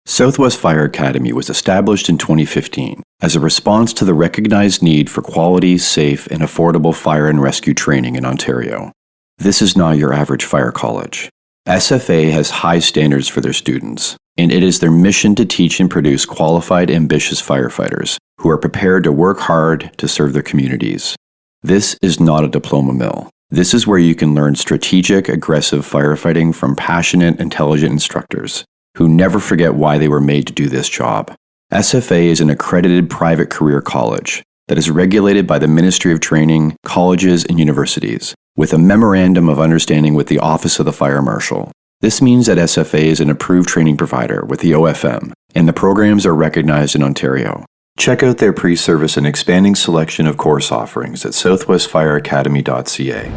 Southwest Fire Academy was established in 2015 as a response to the recognized need for quality, safe, and affordable fire and rescue training in Ontario. This is not your average fire college. SFA has high standards for their students, and it is their mission to teach and produce qualified, ambitious firefighters who are prepared to work hard to serve their communities. This is not a diploma mill. This is where you can learn strategic, aggressive firefighting from passionate, intelligent instructors who never forget why they were made to do this job. SFA is an accredited private career college that is regulated by the Ministry of Training, colleges, and universities, with a memorandum of understanding with the Office of the Fire Marshal. This means that SFA is an approved training provider with the OFM, and the programs are recognized in Ontario. Check out their pre-service and expanding selection of course offerings at southwestfireacademy.ca.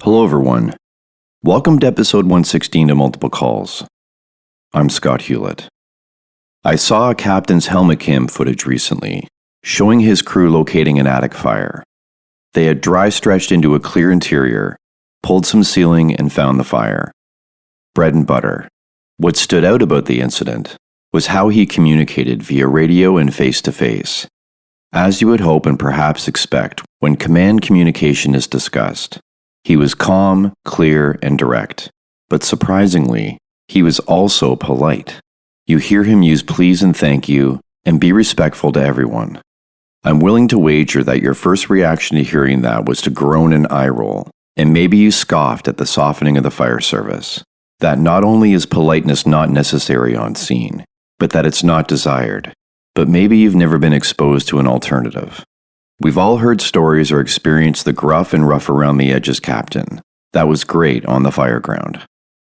Hello everyone. Welcome to episode 116 of Multiple Calls. I'm Scott Hewlett. I saw a captain's helmet cam footage recently, showing his crew locating an attic fire. They had dry stretched into a clear interior, pulled some ceiling, and found the fire. Bread and butter. What stood out about the incident was how he communicated via radio and face-to-face. As you would hope and perhaps expect when command communication is discussed. He was calm, clear, and direct, but surprisingly, he was also polite. You hear him use please and thank you, and be respectful to everyone. I'm willing to wager that your first reaction to hearing that was to groan and eye roll, and maybe you scoffed at the softening of the fire service. That not only is politeness not necessary on scene, but that it's not desired. But maybe you've never been exposed to an alternative. We've all heard stories or experienced the gruff and rough around the edges captain. That was great on the fireground.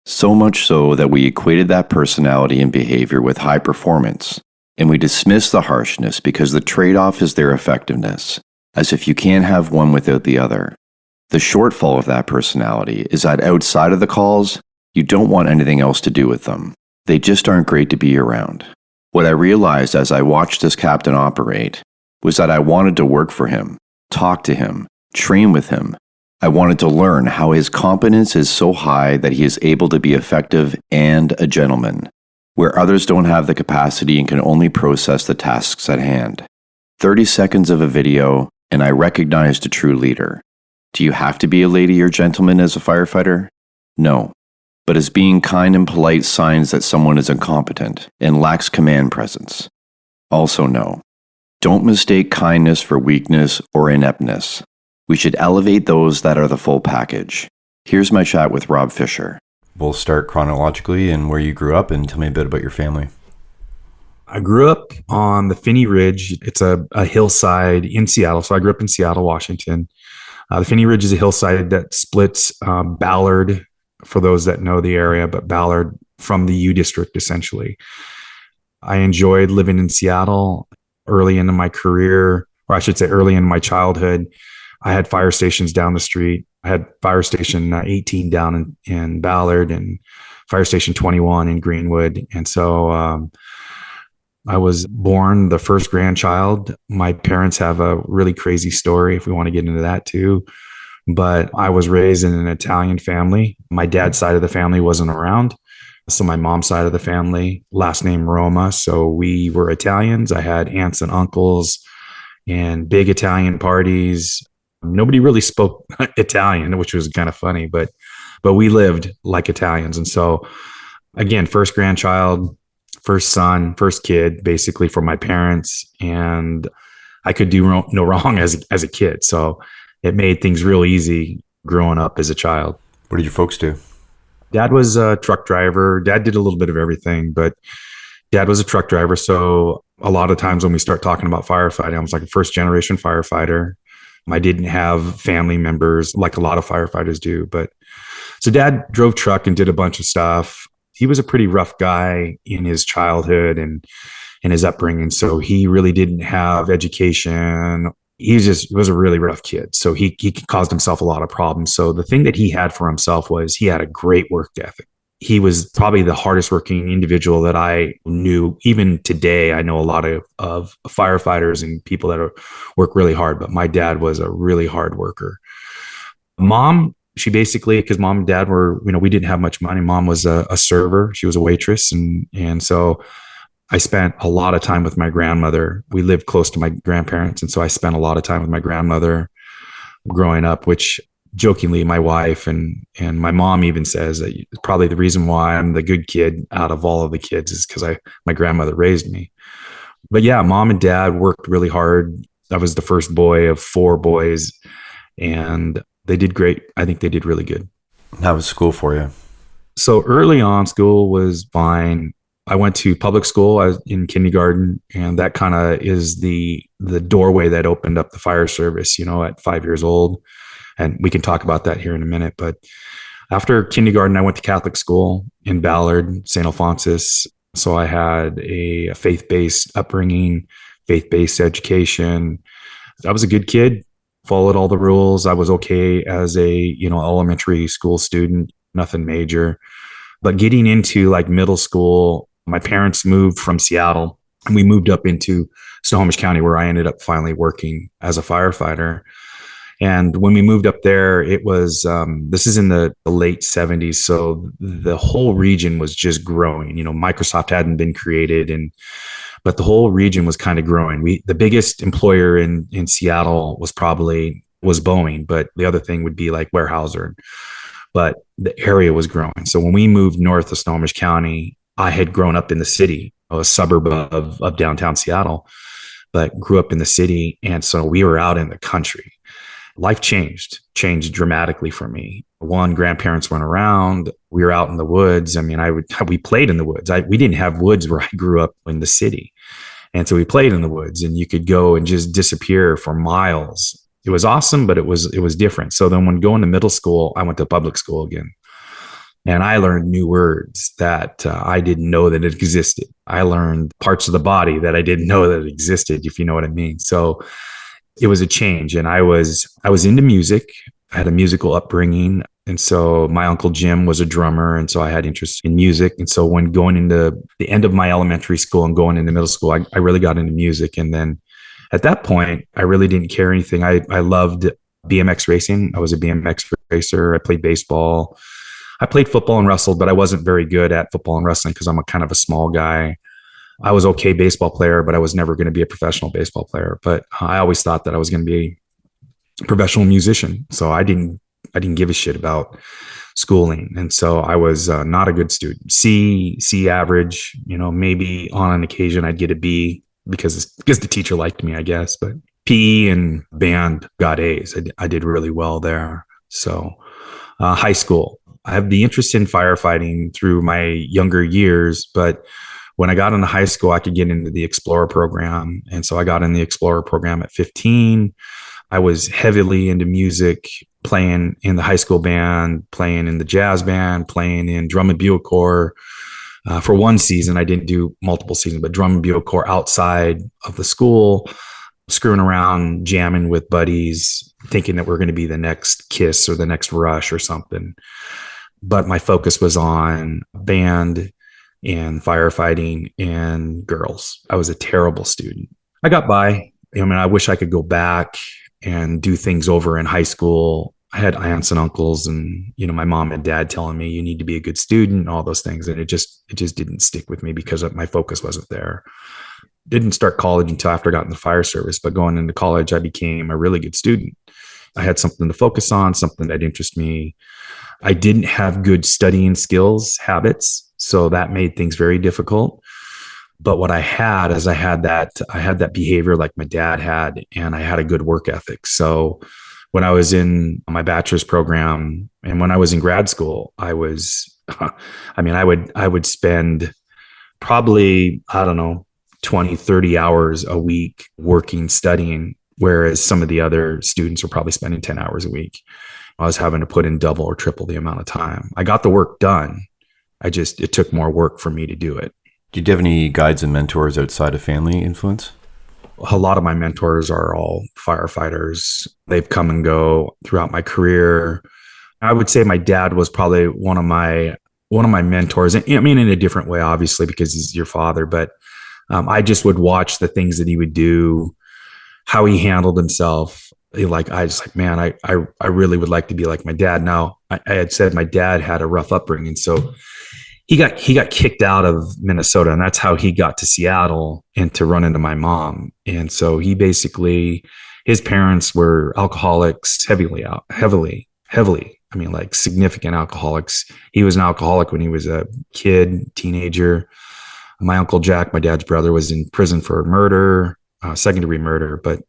So much so that we equated that personality and behavior with high performance, and we dismissed the harshness because the trade-off is their effectiveness, as if you can't have one without the other. The shortfall of that personality is that outside of the calls, you don't want anything else to do with them. They just aren't great to be around. What I realized as I watched this captain operate was that I wanted to work for him, talk to him, train with him. I wanted to learn how his competence is so high that he is able to be effective and a gentleman, where others don't have the capacity and can only process the tasks at hand. 30 seconds of a video, and I recognized a true leader. Do you have to be a lady or gentleman as a firefighter? No. But is being kind and polite signs that someone is incompetent and lacks command presence? Also no. Don't mistake kindness for weakness or ineptness. We should elevate those that are the full package. Here's my chat with Rob Fisher. We'll start chronologically and where you grew up and tell me a bit about your family. I grew up on the Phinney Ridge. It's a hillside in Seattle. So I grew up in Seattle, Washington. The Phinney Ridge is a hillside that splits Ballard, for those that know the area, but Ballard from the U District, essentially. I enjoyed living in Seattle. Early into my career, or I should say early in my childhood, I had fire stations down the street. I had fire station 18 down in Ballard and fire station 21 in Greenwood. And so I was born the first grandchild. My parents have a really crazy story, if we want to get into that too. But I was raised in an Italian family. My dad's side of the family wasn't around. So my mom's side of the family, last name Roma. So we were Italians. I had aunts and uncles and big Italian parties. Nobody really spoke Italian, which was kind of funny, but we lived like Italians. And so again, first grandchild, first son, first kid, basically for my parents. And I could do no wrong as a kid. So it made things real easy growing up as a child. What did your folks do? Dad was a truck driver. Dad did a little bit of everything, but Dad was a truck driver. So a lot of times when we start talking about firefighting, I was like a first generation firefighter. I didn't have family members like a lot of firefighters do. But so Dad drove truck and did a bunch of stuff. He was a pretty rough guy in his childhood and his upbringing. So he really didn't have education He was a really rough kid. So he caused himself a lot of problems. So the thing that he had for himself was he had a great work ethic. He was probably the hardest working individual that I knew. Even today, I know a lot of firefighters and people that work really hard, but my dad was a really hard worker. Mom, she basically, because mom and dad were, we didn't have much money. Mom was a server. She was a waitress. And so I spent a lot of time with my grandmother. We lived close to my grandparents. And so I spent a lot of time with my grandmother growing up, which jokingly my wife and my mom even says that probably the reason why I'm the good kid out of all of the kids is because my grandmother raised me. But yeah, mom and dad worked really hard. I was the first boy of 4 boys, and they did great. I think they did really good. How was school for you? So early on, school was fine. I went to public school. I was in kindergarten, and that kind of is the doorway that opened up the fire service, at 5 years old. And we can talk about that here in a minute. But after kindergarten, I went to Catholic school in Ballard, St. Alphonsus. So I had a faith-based upbringing, faith-based education. I was a good kid, followed all the rules. I was okay as a, elementary school student, nothing major. But getting into like middle school, my parents moved from Seattle, and we moved up into Snohomish County, where I ended up finally working as a firefighter. And when we moved up there, it was, this is in the late 70s. So the whole region was just growing. Microsoft hadn't been created, but the whole region was kind of growing. The biggest employer in Seattle was Boeing, but the other thing would be like Weyerhaeuser. But the area was growing. So when we moved north of Snohomish County, I had grown up in the city, a suburb of downtown Seattle, but grew up in the city. And so we were out in the country. Life changed dramatically for me. One, grandparents weren't around. We were out in the woods. I mean, we played in the woods. We didn't have woods where I grew up in the city. And so we played in the woods, and you could go and just disappear for miles. It was awesome, but it was different. So then when going to middle school, I went to public school again. And I learned new words that I didn't know that it existed. I learned parts of the body that I didn't know that existed, if you know what I mean. So it was a change. And I was into music. I had a musical upbringing. And so my uncle Jim was a drummer. And so I had interest in music. And so when going into the end of my elementary school and going into middle school, I really got into music. And then at that point, I really didn't care anything. I loved BMX racing. I was a BMX racer. I played baseball. I played football and wrestled, but I wasn't very good at football and wrestling because I'm a kind of a small guy. I was okay baseball player, but I was never going to be a professional baseball player. But I always thought that I was going to be a professional musician. So I didn't give a shit about schooling. And so I was not a good student. C average, maybe on an occasion I'd get a B because the teacher liked me, I guess. But PE and band got A's. I did really well there. So high school, I have the interest in firefighting through my younger years, but when I got into high school, I could get into the Explorer program. And so I got in the Explorer program at 15. I was heavily into music, playing in the high school band, playing in the jazz band, playing in drum and bugle corps. For one season, I didn't do multiple seasons, but drum and bugle corps outside of the school, screwing around, jamming with buddies, thinking that we're going to be the next Kiss or the next Rush or something. But my focus was on band and firefighting and girls. I was a terrible student. I got by. I wish I could go back and do things over in high school. I had aunts and uncles and, my mom and dad telling me you need to be a good student and all those things. And it just didn't stick with me because my focus wasn't there. Didn't start college until after I got in the fire service, but going into college, I became a really good student. I had something to focus on, something that interested me. I didn't have good studying skills, habits. So that made things very difficult. But what I had is I had that behavior like my dad had, and I had a good work ethic. So when I was in my bachelor's program and when I was in grad school, I would spend probably, 20, 30 hours a week working, studying, whereas some of the other students were probably spending 10 hours a week. I was having to put in double or triple the amount of time. I got the work done. It took more work for me to do it. Do you have any guides and mentors outside of family influence? A lot of my mentors are all firefighters. They've come and go throughout my career. I would say my dad was probably one of my mentors. And I mean, in a different way, obviously, because he's your father. But I just would watch the things that he would do, how he handled himself. Like man, I really would like to be like my dad. Now, I had said my dad had a rough upbringing, so he got kicked out of Minnesota, and that's how he got to Seattle and to run into my mom. And so he basically, his parents were alcoholics, heavily. I mean, like significant alcoholics. He was an alcoholic when he was a kid, teenager. My uncle Jack, my dad's brother, was in prison for murder, second-degree murder. But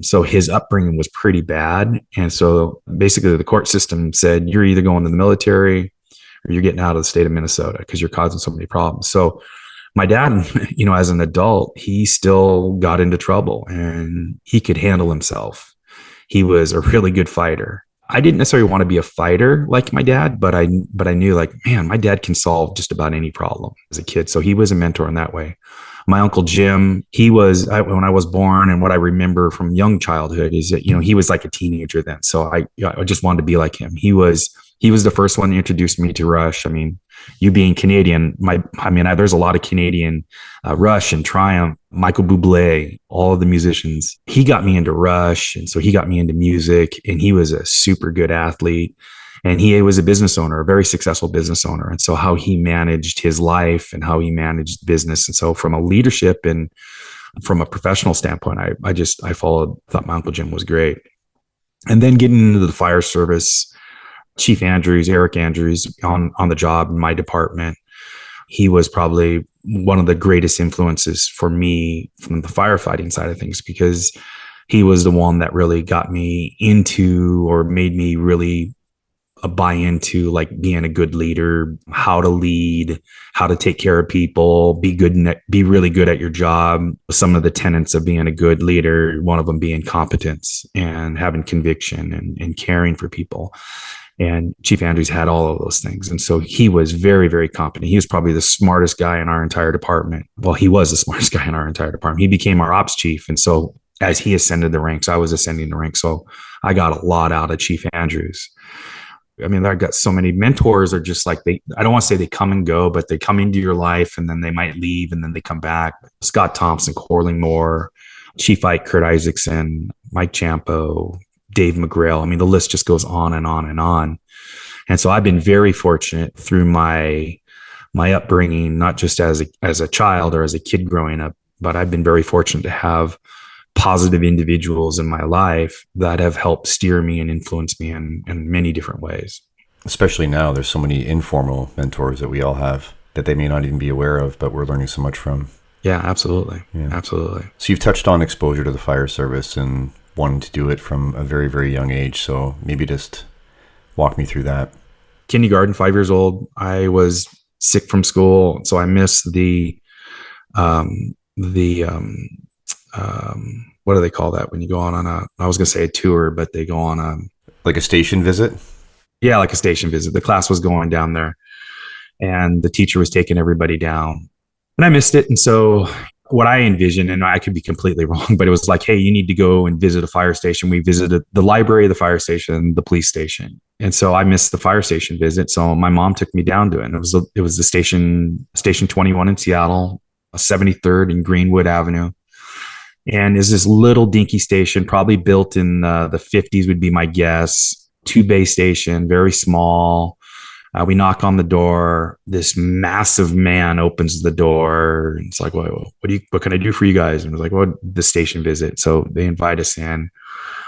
so his upbringing was pretty bad. And so basically the court system said, you're either going to the military or you're getting out of the state of Minnesota because you're causing so many problems. So my dad, as an adult, he still got into trouble and he could handle himself. He was a really good fighter. I didn't necessarily want to be a fighter like my dad, but I knew, like, man, my dad can solve just about any problem as a kid. So he was a mentor in that way. My uncle Jim, when I was born, and what I remember from young childhood is that, he was like a teenager then. So I just wanted to be like him. He was the first one to introduce me to Rush. I mean, you being Canadian, there's a lot of Canadian, Rush and Triumph, Michael Bublé, all of the musicians. He got me into Rush. And so he got me into music, and he was a super good athlete. And he was a business owner, a very successful business owner. And so how he managed his life and how he managed business. And so from a leadership and from a professional standpoint, I thought my Uncle Jim was great. And then getting into the fire service, Chief Eric Andrews on the job in my department, he was probably one of the greatest influences for me from the firefighting side of things, because he was the one that really got me into, or made me really buy into, like, being a good leader, how to lead, how to take care of people, be really good at your job. Some of the tenets of being a good leader, one of them being competence and having conviction and caring for people. And Chief Andrews had all of those things. And so he was very, very competent. He was probably the smartest guy in our entire department. Well, he was the smartest guy in our entire department. He became our ops chief. And so as he ascended the ranks, I was ascending the ranks. So I got a lot out of Chief Andrews. I mean, I got so many mentors are just like, I don't want to say they come and go, but they come into your life and then they might leave and then they come back. Scott Thompson, Corling Moore, Chief Ike, Kurt Isaacson, Mike Champo, Dave McGrail. I mean, the list just goes on and on and on. And so I've been very fortunate through my upbringing, not just as a child or as a kid growing up, but I've been very fortunate to have positive individuals in my life that have helped steer me and influence me in many different ways. Especially now, there's so many informal mentors that we all have that they may not even be aware of, but we're learning so much from. Yeah, absolutely. Yeah. Absolutely. So you've touched on exposure to the fire service and wanting to do it from a very, very young age. So maybe just walk me through that. Kindergarten, 5 years old, I was sick from school. So I missed what do they call that when you go on I was going to say a tour, but they go on like a station visit? Yeah, like a station visit. The class was going down there and the teacher was taking everybody down and I missed it. And so what I envisioned, and I could be completely wrong, but it was like, hey, you need to go and visit a fire station. We visited the library, the fire station, the police station. And so I missed the fire station visit. So my mom took me down to it. And it was the station 21 in Seattle, 73rd and Greenwood Avenue. And is this little dinky station, probably built in the 50s would be my guess. 2-bay station, very small. We knock on the door. This massive man opens the door. And it's like, what can I do for you guys? And it was like, well, the station visit. So they invite us in.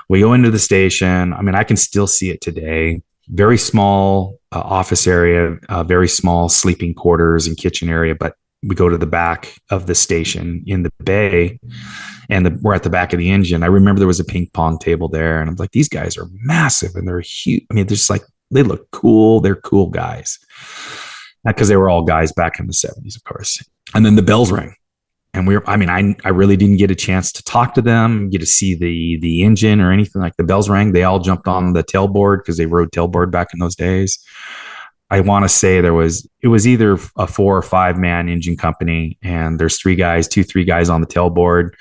We go into the station. I mean, I can still see it today. Very small office area, very small sleeping quarters and kitchen area. But we go to the back of the station in the bay, and we're at the back of the engine. I remember there was a ping pong table there, and I'm like, these guys are massive and they're huge. I mean, they're just like, they look cool. They're cool guys. Because they were all guys back in the 70s, of course. And then the bells rang. And I really didn't get a chance to talk to them, get to see the engine or anything. Like, the bells rang. They all jumped on the tailboard because they rode tailboard back in those days. I want to say it was either a 4 or 5 man engine company, and there's 3 guys on the tailboard.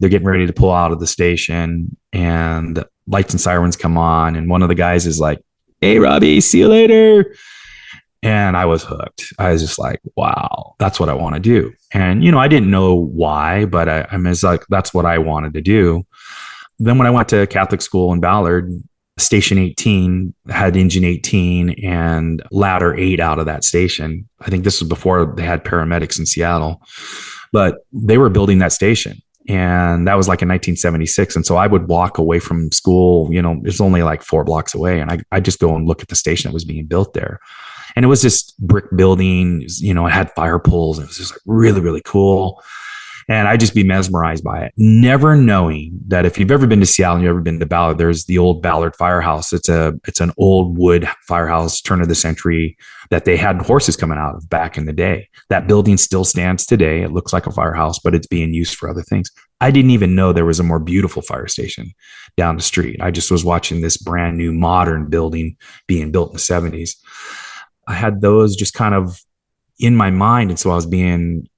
they're getting ready to pull out of the station, and lights and sirens come on. And one of the guys is like, "Hey, Robbie, see you later." And I was hooked. I was just like, wow, that's what I want to do. And, I didn't know why, but I was like, that's what I wanted to do. Then when I went to Catholic school in Ballard, Station 18 had Engine 18 and Ladder 8 out of that station. I think this was before they had paramedics in Seattle, but they were building that station. And that was like in 1976. And so I would walk away from school, it's only like 4 blocks away. And I just go and look at the station that was being built there. And it was just brick buildings, it had fire poles. It was just like really, really cool. And I'd just be mesmerized by it, never knowing that if you've ever been to Seattle and you've ever been to Ballard, there's the old Ballard Firehouse. It's an old wood firehouse, turn of the century, that they had horses coming out of back in the day. That building still stands today. It looks like a firehouse, but it's being used for other things. I didn't even know there was a more beautiful fire station down the street. I just was watching this brand new modern building being built in the 70s. I had those just kind of in my mind. And so I was being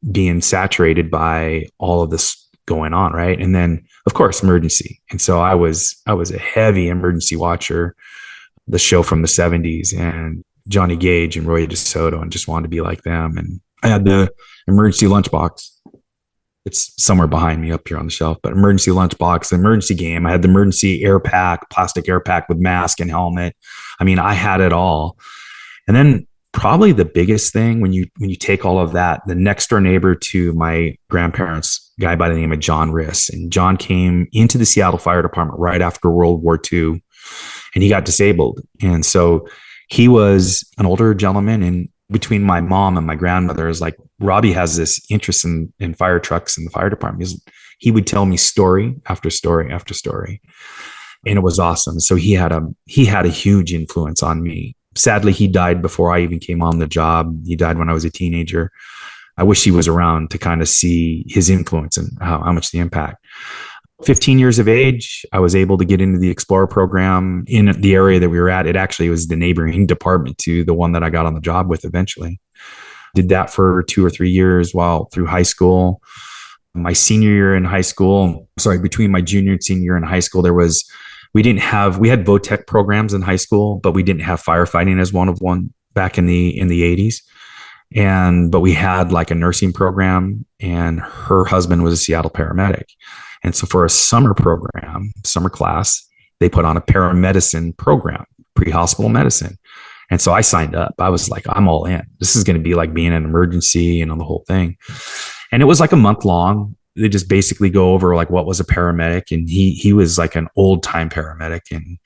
saturated by all of this going on. Right. And then of course, emergency. And so I was a heavy emergency watcher, the show from the 70s and Johnny Gage and Roy DeSoto, and just wanted to be like them. And I had the emergency lunchbox. It's somewhere behind me up here on the shelf, but emergency lunchbox, the emergency game. I had the emergency air pack, plastic air pack with mask and helmet. I mean, I had it all. And then probably the biggest thing when you take all of that, the next door neighbor to my grandparents, a guy by the name of John Riss, and John came into the Seattle Fire Department right after World War II, and he got disabled. And so he was an older gentleman, and between my mom and my grandmother is like, Robbie has this interest in fire trucks and the fire department. He would tell me story after story after story, and it was awesome. So he had a huge influence on me. Sadly, he died before I even came on the job. He died when I was a teenager. I wish he was around to kind of see his influence and how much the impact. 15 years of age, I was able to get into the Explorer program in the area that we were at. It actually was the neighboring department to the one that I got on the job with eventually. Did that for 2 or 3 years while through high school. My senior year in high school, between my junior and senior year in high school, we had VOTEC programs in high school, but we didn't have firefighting as one back in the 80s. But we had like a nursing program, and her husband was a Seattle paramedic. And so for a summer class, they put on a paramedicine program, pre-hospital medicine. And so I signed up. I was like, I'm all in. This is going to be like being an emergency and the whole thing. And it was like a month long. They just basically go over like what was a paramedic, and he was like an old time paramedic, and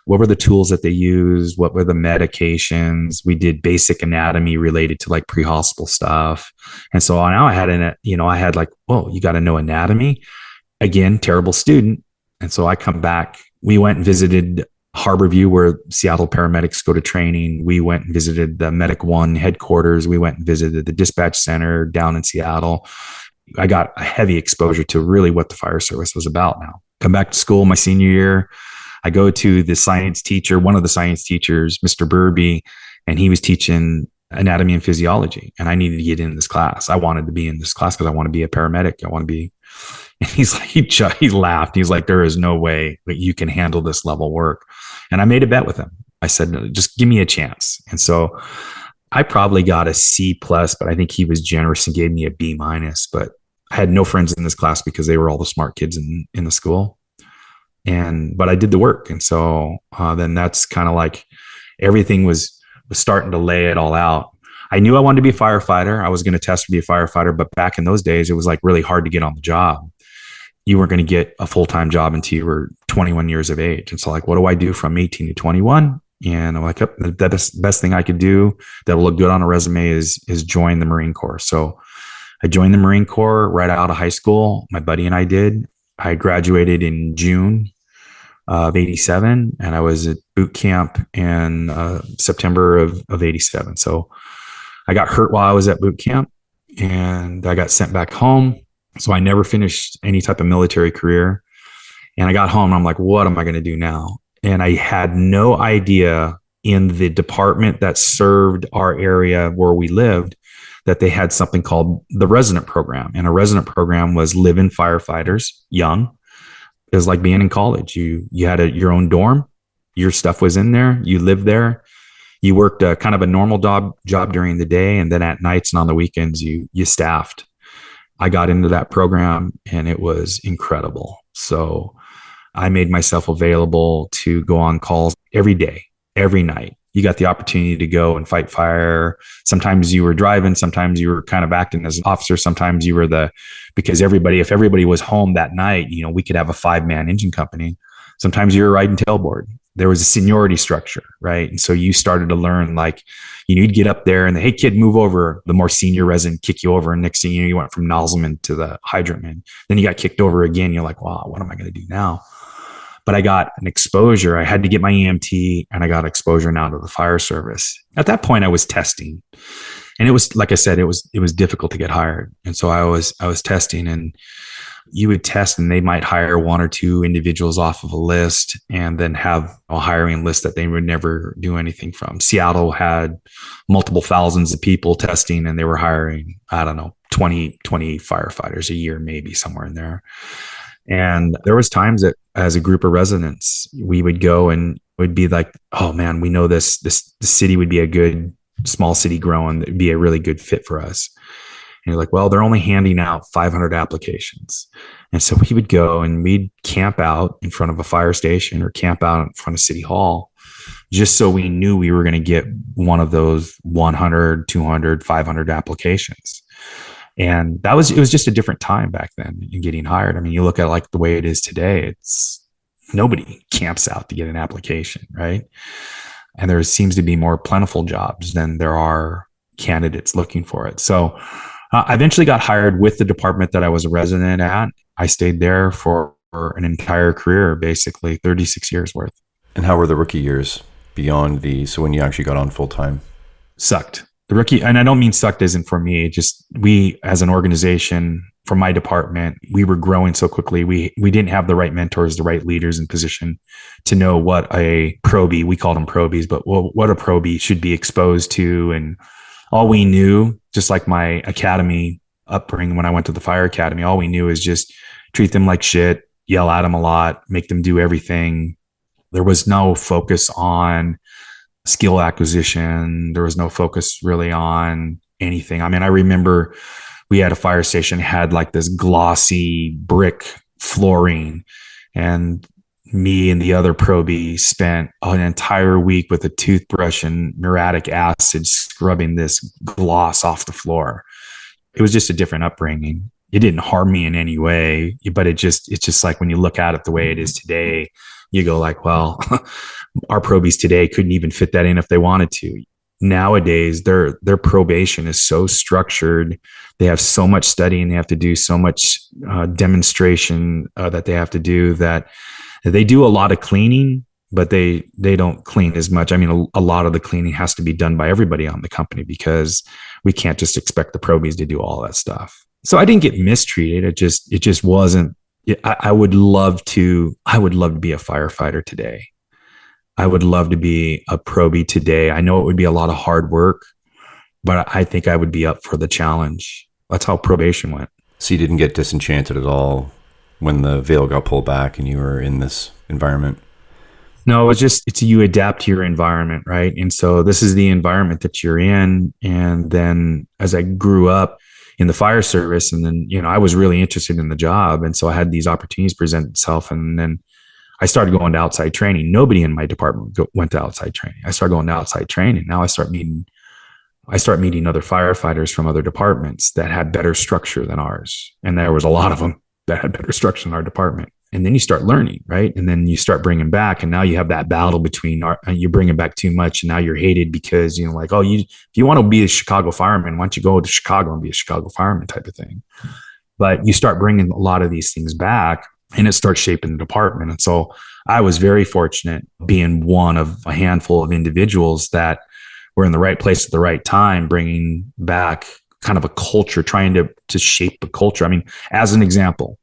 what were the tools that they used, what were the medications. We did basic anatomy related to like pre-hospital stuff. And so now I had like, whoa, you got to know anatomy. Again, terrible student. And so I come back, we went and visited Harborview, where Seattle paramedics go to training. We went and visited the Medic One headquarters. We went and visited the dispatch center down in Seattle. I got a heavy exposure to really what the fire service was about now. Come back to school my senior year. I go to the science teacher, one of the science teachers, Mr. Burby, and he was teaching anatomy and physiology. And I needed to get in this class. I wanted to be in this class because I want to be a paramedic. And he's like, he laughed. He's like, there is no way that you can handle this level work. And I made a bet with him. I said, just give me a chance. And so I probably got a C+, but I think he was generous and gave me a B-. But I had no friends in this class because they were all the smart kids in the school. But I did the work. And so then that's kind of like everything was starting to lay it all out. I knew I wanted to be a firefighter. I was going to test to be a firefighter, but back in those days, it was like really hard to get on the job. You weren't going to get a full-time job until you were 21 years of age. And so like, what do I do from 18 to 21? And I'm like, oh, the best thing I could do that will look good on a resume is join the Marine Corps. So I joined the Marine Corps right out of high school. My buddy and I did. I graduated in June of 87, and I was at boot camp in September of 87. So I got hurt while I was at boot camp, and I got sent back home. So I never finished any type of military career. And I got home and I'm like, what am I going to do now? And I had no idea in the department that served our area where we lived that they had something called the resident program. And a resident program was live-in firefighters, young. It was like being in college. You had your own dorm. Your stuff was in there. You lived there. You worked a kind of a normal job during the day, and then at nights and on the weekends, you staffed. I got into that program, and it was incredible. So I made myself available to go on calls every day, every night. You got the opportunity to go and fight fire. Sometimes you were driving, sometimes you were kind of acting as an officer, sometimes you were because if everybody was home that night, we could have a 5-man engine company. Sometimes you were riding tailboard. There was a seniority structure, right? And so you started to learn, like, you'd get up there and hey kid, move over. The more senior resident kick you over, and next thing you went from nozzleman to the hydrantman. Then you got kicked over again. You're like, wow, what am I going to do now? But I got an exposure. I had to get my EMT, and I got exposure now to the fire service. At that point, I was testing, and it was, like I said, it was difficult to get hired. And so I was testing, and you would test, and they might hire 1 or 2 individuals off of a list, and then have a hiring list that they would never do anything from. Seattle had multiple thousands of people testing, and they were hiring, I don't know, 20 firefighters a year, maybe somewhere in there. And there was times that as a group of residents, we would go and it would be like, oh man, we know this city would be a good small city growing. It'd be a really good fit for us. And you're like, well, they're only handing out 500 applications. And so we would go and we'd camp out in front of a fire station or camp out in front of City Hall, just so we knew we were going to get one of those 100, 200, 500 applications. And it was just a different time back then in getting hired. I mean, you look at like the way it is today, it's nobody camps out to get an application, right? And there seems to be more plentiful jobs than there are candidates looking for it. So I eventually got hired with the department that I was a resident at. I stayed there for an entire career, basically 36 years worth. And how were the rookie years beyond so when you actually got on full time? Sucked. The rookie, and I don't mean sucked isn't for me, just we as an organization, for my department, we were growing so quickly. We didn't have the right mentors, the right leaders in position to know what a probie, we called them probies, but what a probie should be exposed to. And all we knew, just like my academy upbringing when I went to the fire academy, all we knew is just treat them like shit, yell at them a lot, make them do everything. There was no focus on skill acquisition. There was no focus really on anything. I mean, I remember we had a fire station, had like this glossy brick flooring, and me and the other probie spent an entire week with a toothbrush and muriatic acid scrubbing this gloss off the floor. It was just a different upbringing. It didn't harm me in any way, but it's just like when you look at it the way it is today, you go like, well, our probies today couldn't even fit that in if they wanted to. Nowadays, their probation is so structured. They have so much studying. They have to do so much demonstration that they have to do, that they do a lot of cleaning, but they don't clean as much. I mean, a lot of the cleaning has to be done by everybody on the company, because we can't just expect the probies to do all that stuff. So I didn't get mistreated. It just wasn't. I would love to be a firefighter today. I would love to be a probie today. I know it would be a lot of hard work, but I think I would be up for the challenge. That's how probation went. So you didn't get disenchanted at all when the veil got pulled back and you were in this environment? No, it's you adapt to your environment, right? And so this is the environment that you're in. And then as I grew up in the fire service, and then, I was really interested in the job. And so I had these opportunities present itself. And then I started going to outside training. Nobody in my department went to outside training. I started going to outside training. Now I start meeting other firefighters from other departments that had better structure than ours. And there was a lot of them that had better structure than our department. And then you start learning, right? And then you start bringing back, and now you have that battle between you're bringing back too much, and now you're hated because, like, oh, if you want to be a Chicago fireman, why don't you go to Chicago and be a Chicago fireman type of thing? But you start bringing a lot of these things back, and it starts shaping the department. And so I was very fortunate being one of a handful of individuals that were in the right place at the right time, bringing back kind of a culture, trying to shape the culture. I mean, as an example,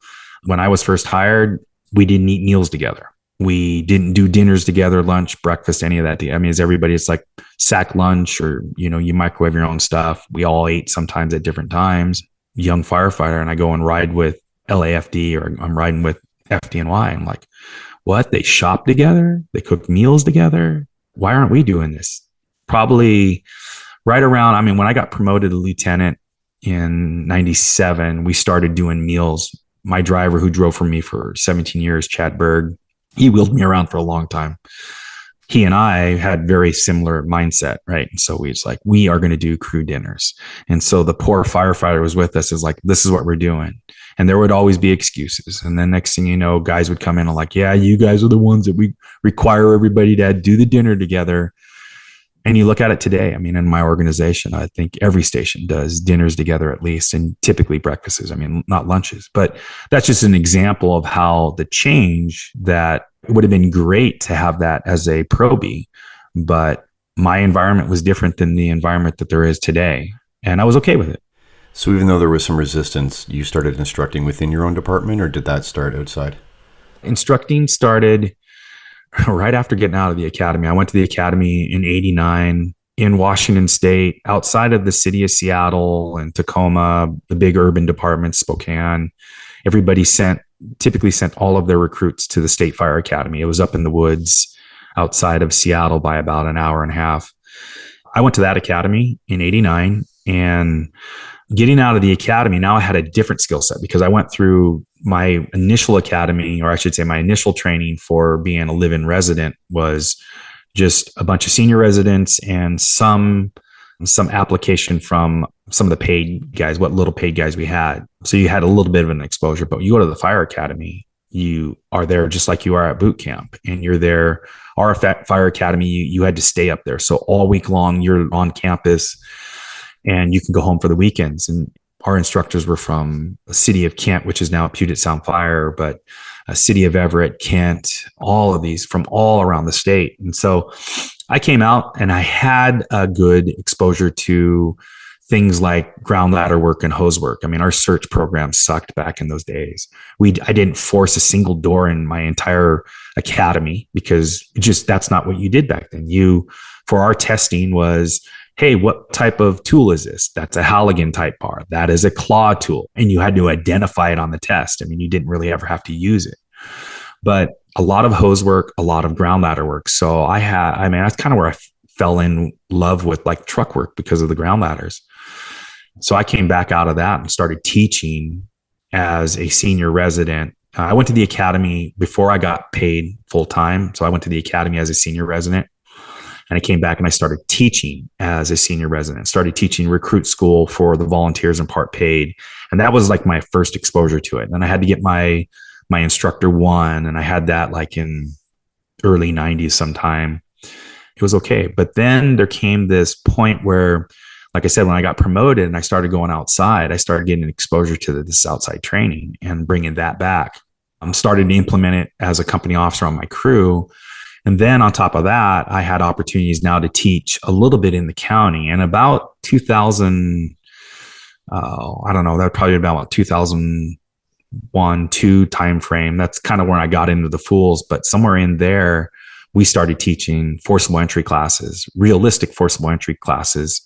when I was first hired, we didn't eat meals together. We didn't do dinners together, lunch, breakfast, any of that. I mean, as everybody, it's like sack lunch, or, you microwave your own stuff. We all ate sometimes at different times. Young firefighter, and I go and ride with LAFD, or I'm riding with FDNY. I'm like, what? They shop together? They cook meals together? Why aren't we doing this? Probably right around, I mean, when I got promoted to lieutenant in 97, we started doing meals. My driver, who drove for me for 17 years, Chad Berg, he wheeled me around for a long time. He and I had very similar mindset, right? And so we are going to do crew dinners. And so the poor firefighter was with us, is like, this is what we're doing. And there would always be excuses. And then next thing you know, guys would come in and like, yeah, you guys are the ones that we require everybody to do the dinner together. And you look at it today, I mean, in my organization, I think every station does dinners together at least, and typically breakfasts. I mean, not lunches, but that's just an example of how the change, that it would have been great to have that as a probie, but my environment was different than the environment that there is today. And I was okay with it. So even though there was some resistance, you started instructing within your own department, or did that start outside? Instructing started right after getting out of the academy. I went to the academy in 89 in Washington State, outside of the city of Seattle and Tacoma, the big urban departments, Spokane. Everybody typically sent all of their recruits to the State Fire Academy. It was up in the woods outside of Seattle by about an hour and a half. I went to that academy in 89, and getting out of the academy, now I had a different skill set, because I went through my initial academy, or I should say my initial training for being a live-in resident, was just a bunch of senior residents and some application from some of the paid guys, what little paid guys we had. So you had a little bit of an exposure, but you go to the fire academy, you are there just like you are at boot camp, and you're there. Our fire academy, you had to stay up there. So all week long you're on campus, and you can go home for the weekends. And our instructors were from the city of Kent, which is now Puget Sound Fire, but a city of Everett, Kent, all of these from all around the state. And so I came out and I had a good exposure to things like ground ladder work and hose work. I mean, our search program sucked back in those days. I didn't force a single door in my entire academy, because that's not what you did back then. For our testing was, hey, what type of tool is this? That's a Halligan type bar. That is a claw tool. And you had to identify it on the test. I mean, you didn't really ever have to use it. But a lot of hose work, a lot of ground ladder work. So that's kind of where I fell in love with like truck work, because of the ground ladders. So I came back out of that and started teaching as a senior resident. I went to the academy before I got paid full time. So I went to the academy as a senior resident. And I came back and I started teaching as a senior resident, started teaching recruit school for the volunteers and part paid. And that was like my first exposure to it. And I had to get my instructor one, and I had that like in early 90s sometime. It was okay. But then there came this point where, like I said, when I got promoted and I started going outside, I started getting exposure to this outside training and bringing that back. I started to implement it as a company officer on my crew. And then on top of that, I had opportunities now to teach a little bit in the county. And about 2000, I don't know, that probably about 2001, 2 timeframe. That's kind of when I got into the FOOLS. But somewhere in there, we started teaching forcible entry classes, realistic forcible entry classes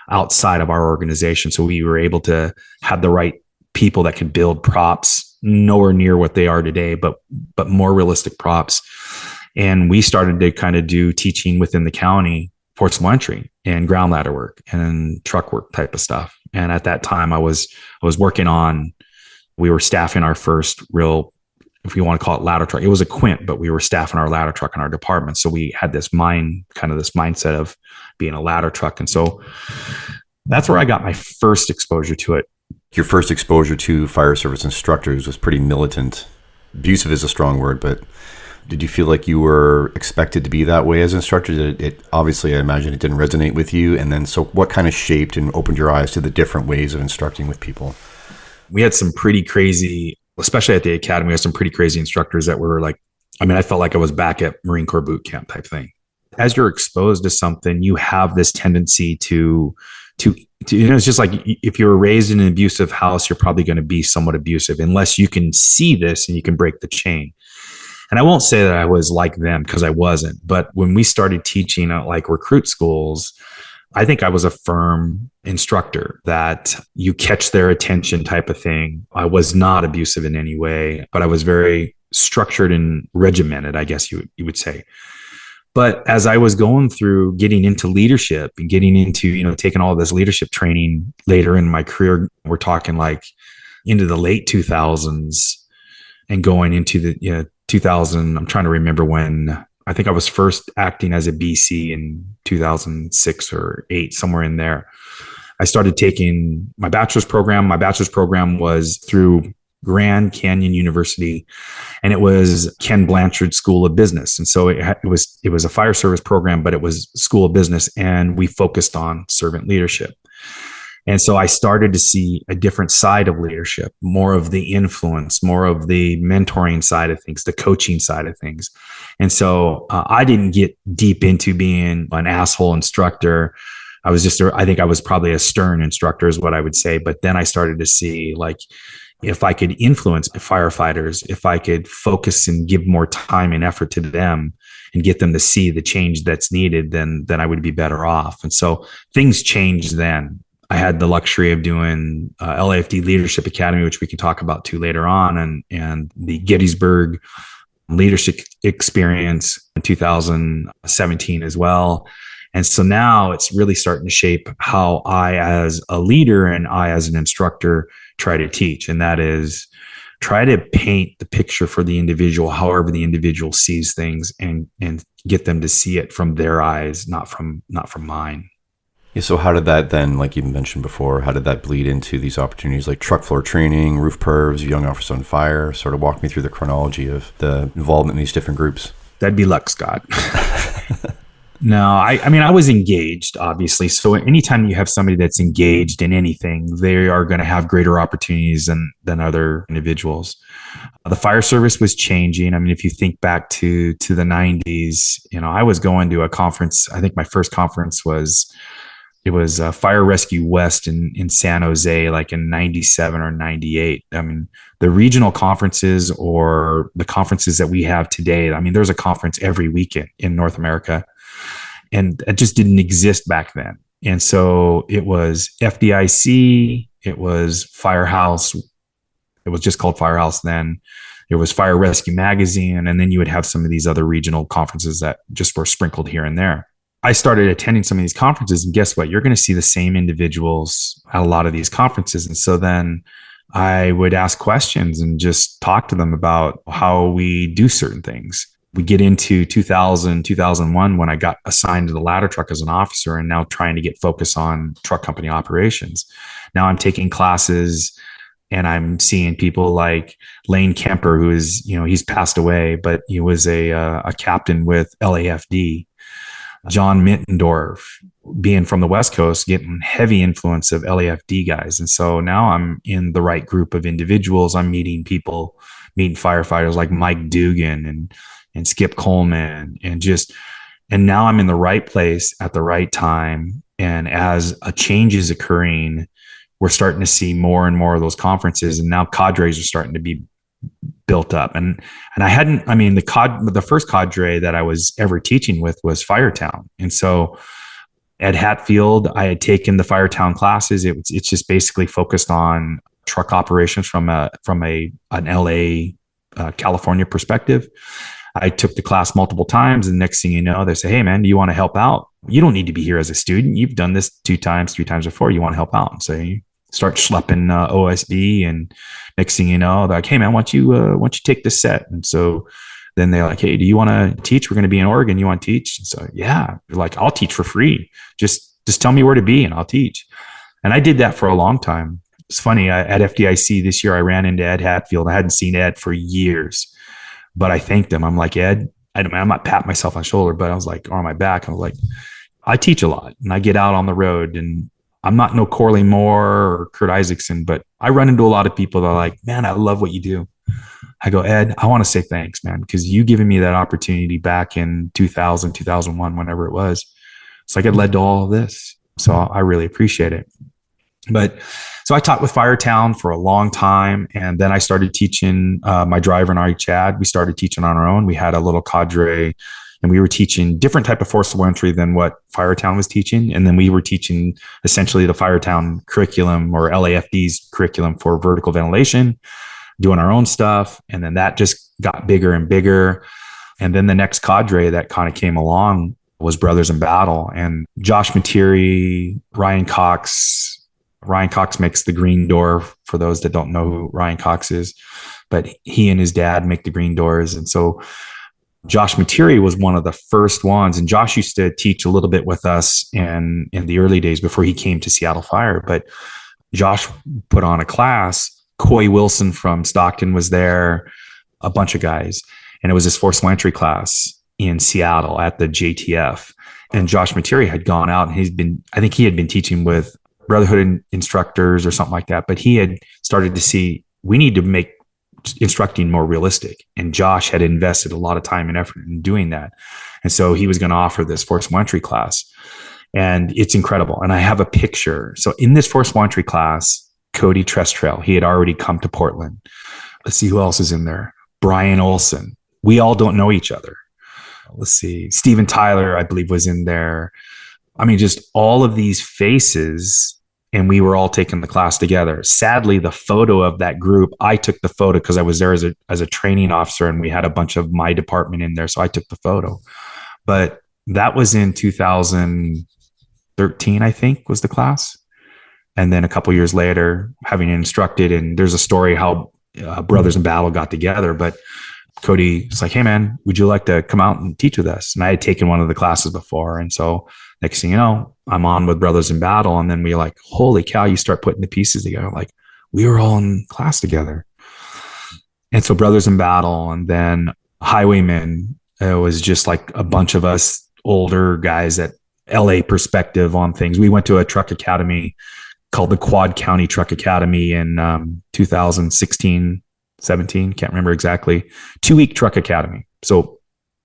outside of our organization. So we were able to have the right people that could build props, nowhere near what they are today, but more realistic props. And we started to kind of do teaching within the county, forcible entry and ground ladder work and truck work type of stuff. And at that time I was working on, we were staffing our first real, if you want to call it ladder truck, it was a quint, but we were staffing our ladder truck in our department. So we had this mindset of being a ladder truck. And so that's where I got my first exposure to it. Your first exposure to fire service instructors was pretty militant. Abusive is a strong word, but did you feel like you were expected to be that way as an instructor? It obviously, I imagine it didn't resonate with you. And then, so what kind of shaped and opened your eyes to the different ways of instructing with people? We had some pretty crazy, especially at the academy, we had some pretty crazy instructors that were like, I mean, I felt like I was back at Marine Corps boot camp type thing. As you're exposed to something, you have this tendency to it's just like if you were raised in an abusive house, you're probably going to be somewhat abusive unless you can see this and you can break the chain. And I won't say that I was like them, because I wasn't. But when we started teaching at like recruit schools, I think I was a firm instructor that you catch their attention type of thing. I was not abusive in any way, but I was very structured and regimented, I guess you would say. But as I was going through getting into leadership and getting into, taking all this leadership training later in my career, we're talking like into the late 2000s and going into the 2000. I'm trying to remember when. I think I was first acting as a BC in 2006 or 8, somewhere in there. I started taking my bachelor's program. My bachelor's program was through Grand Canyon University, and it was Ken Blanchard School of Business. And so it was a fire service program, but it was School of Business, and we focused on servant leadership. And so I started to see a different side of leadership, more of the influence, more of the mentoring side of things, the coaching side of things. And so I didn't get deep into being an asshole instructor. I think I was probably a stern instructor is what I would say. But then I started to see, like, if I could influence firefighters, if I could focus and give more time and effort to them and get them to see the change that's needed, then I would be better off. And so things changed then. I had the luxury of doing LAFD Leadership Academy, which we can talk about too later on, and the Gettysburg Leadership Experience in 2017 as well. And so now it's really starting to shape how I, as a leader and I, as an instructor, try to teach. And that is try to paint the picture for the individual, however the individual sees things, and get them to see it from their eyes, not from mine. Yeah, so how did that then, like you mentioned before, how did that bleed into these opportunities like truck floor training, roof pervs, young officers on fire? Sort of walk me through the chronology of the involvement in these different groups. That'd be luck, Scott. No, I mean, I was engaged, obviously. So anytime you have somebody that's engaged in anything, they are going to have greater opportunities than other individuals. The fire service was changing. I mean, if you think back to the 90s, I was going to a conference. I think my first conference was Fire Rescue West in San Jose, like in 97 or 98. I mean, the regional conferences or the conferences that we have today, I mean, there's a conference every weekend in North America, and it just didn't exist back then. And so it was FDIC, it was Firehouse. It was just called Firehouse then. There was Fire Rescue Magazine, and then you would have some of these other regional conferences that just were sprinkled here and there. I started attending some of these conferences, and guess what? You're going to see the same individuals at a lot of these conferences. And so then I would ask questions and just talk to them about how we do certain things. We get into 2000, 2001, when I got assigned to the ladder truck as an officer, and now trying to get focus on truck company operations. Now I'm taking classes, and I'm seeing people like Lane Kemper, who is, he's passed away, but he was a captain with LAFD. John Mittendorf, being from the West Coast, getting heavy influence of LAFD guys. And so now I'm in the right group of individuals. I'm meeting firefighters like Mike Dugan and Skip Coleman, and now I'm in the right place at the right time. And as a change is occurring, we're starting to see more and more of those conferences, and now cadres are starting to be built up. And the first cadre that I was ever teaching with was Firetown. And so at Hatfield, I had taken the Firetown classes. It's just basically focused on truck operations from an LA, California perspective. I took the class multiple times, and next thing you know, they say, "Hey man, do you want to help out? You don't need to be here as a student. You've done this 2 times, 3 times before. You want to help out?" And so you start schlepping OSB, and next thing you know, they're like, "Hey man, why don't you take this set?" And so then they're like, "Hey, do you want to teach? We're going to be in Oregon. You want to teach?" And so yeah, they're like, "I'll teach for free. Just tell me where to be and I'll teach." And I did that for a long time. It's funny, at FDIC this year, I ran into Ed Hatfield. I hadn't seen Ed for years, but I thanked him. I'm like, "Ed," I'm not patting myself on the shoulder, but I was like, on my back, I was like, "I teach a lot and I get out on the road, and I'm not no Corley Moore or Kurt Isaacson, but I run into a lot of people that are like, 'Man, I love what you do.'" I go, "Ed, I want to say thanks, man, because you giving me that opportunity back in 2000, 2001, whenever it was. It's like it led to all of this. So I really appreciate it." But so I taught with Firetown for a long time. And then I started teaching my driver and I, Chad. We started teaching on our own. We had a little cadre and we were teaching different type of forcible entry than what Firetown was teaching. And then we were teaching essentially the Firetown curriculum or LAFD's curriculum for vertical ventilation, doing our own stuff. And then that just got bigger and bigger. And then the next cadre that kind of came along was Brothers in Battle, and Josh Materi, Ryan Cox. Ryan Cox makes the green door for those that don't know who Ryan Cox is, but he and his dad make the green doors. And so Josh Materi was one of the first ones. And Josh used to teach a little bit with us in the early days before he came to Seattle Fire. But Josh put on a class. Coy Wilson from Stockton was there, a bunch of guys. And it was his forcible entry class in Seattle at the JTF. And Josh Materi had gone out and I think he had been teaching with Brotherhood instructors or something like that. But he had started to see, we need to make instructing more realistic. And Josh had invested a lot of time and effort in doing that. And so he was going to offer this forcible entry class. And it's incredible. And I have a picture. So in this forcible entry class, Cody Trestrail, he had already come to Portland. Let's see who else is in there. Brian Olson. We all don't know each other. Let's see. Steven Tyler, I believe, was in there. I mean, just all of these faces, and we were all taking the class together. Sadly, the photo of that group, I took the photo because I was there as a training officer, and we had a bunch of my department in there, so I took the photo. But that was in 2013, I think, was the class. And then a couple of years later, having instructed, and there's a story how Brothers in Battle got together, but Cody was like, hey man, would you like to come out and teach with us? And I had taken one of the classes before. And so next thing you know, I'm on with Brothers in Battle. And then we like, holy cow, you start putting the pieces together. Like we were all in class together. And so Brothers in Battle, and then Highwaymen, it was just like a bunch of us older guys at LA perspective on things. We went to a truck academy called the Quad County Truck Academy in 2016, 17, can't remember exactly. 2-week truck academy. So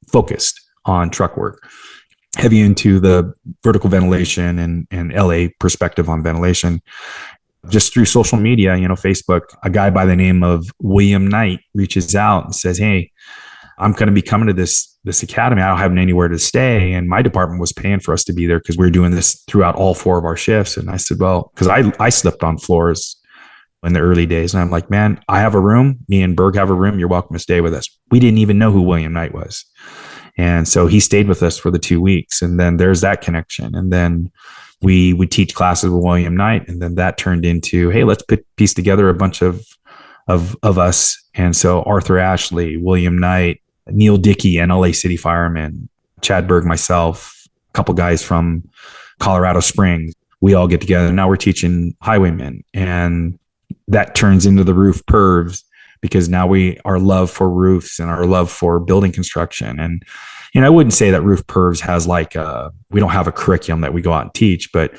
focused on truck work, heavy into the vertical ventilation and LA perspective on ventilation. Just through social media, Facebook, a guy by the name of William Knight reaches out and says, hey, I'm going to be coming to this academy. I don't have anywhere to stay. And my department was paying for us to be there because we were doing this throughout all 4 of our shifts. And I said, well, because I slept on floors in the early days. And I'm like, man, I have a room. Me and Berg have a room. You're welcome to stay with us. We didn't even know who William Knight was. And so he stayed with us for the 2 weeks. And then there's that connection. And then we would teach classes with William Knight. And then that turned into, hey, let's piece together a bunch of us. And so Arthur Ashley, William Knight, Neil Dickey, NLA City Fireman, Chad Berg, myself, a couple guys from Colorado Springs, we all get together. Now we're teaching Highwaymen, and that turns into the roof pervs because now our love for roofs and our love for building construction. And, I wouldn't say that roof pervs has we don't have a curriculum that we go out and teach, but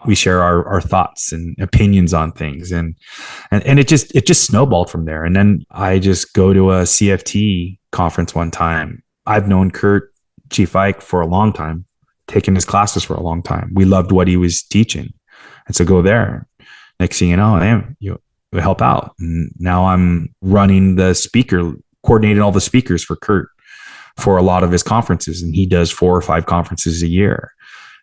we share our thoughts and opinions on things. And it just snowballed from there. And then I just go to a CFT conference one time. I've known Kurt, Chief Ike, for a long time, taken his classes for a long time. We loved what he was teaching. And so go there. Next thing you know, you help out. And now I'm running coordinating all the speakers for Kurt for a lot of his conferences. And he does 4 or 5 conferences a year.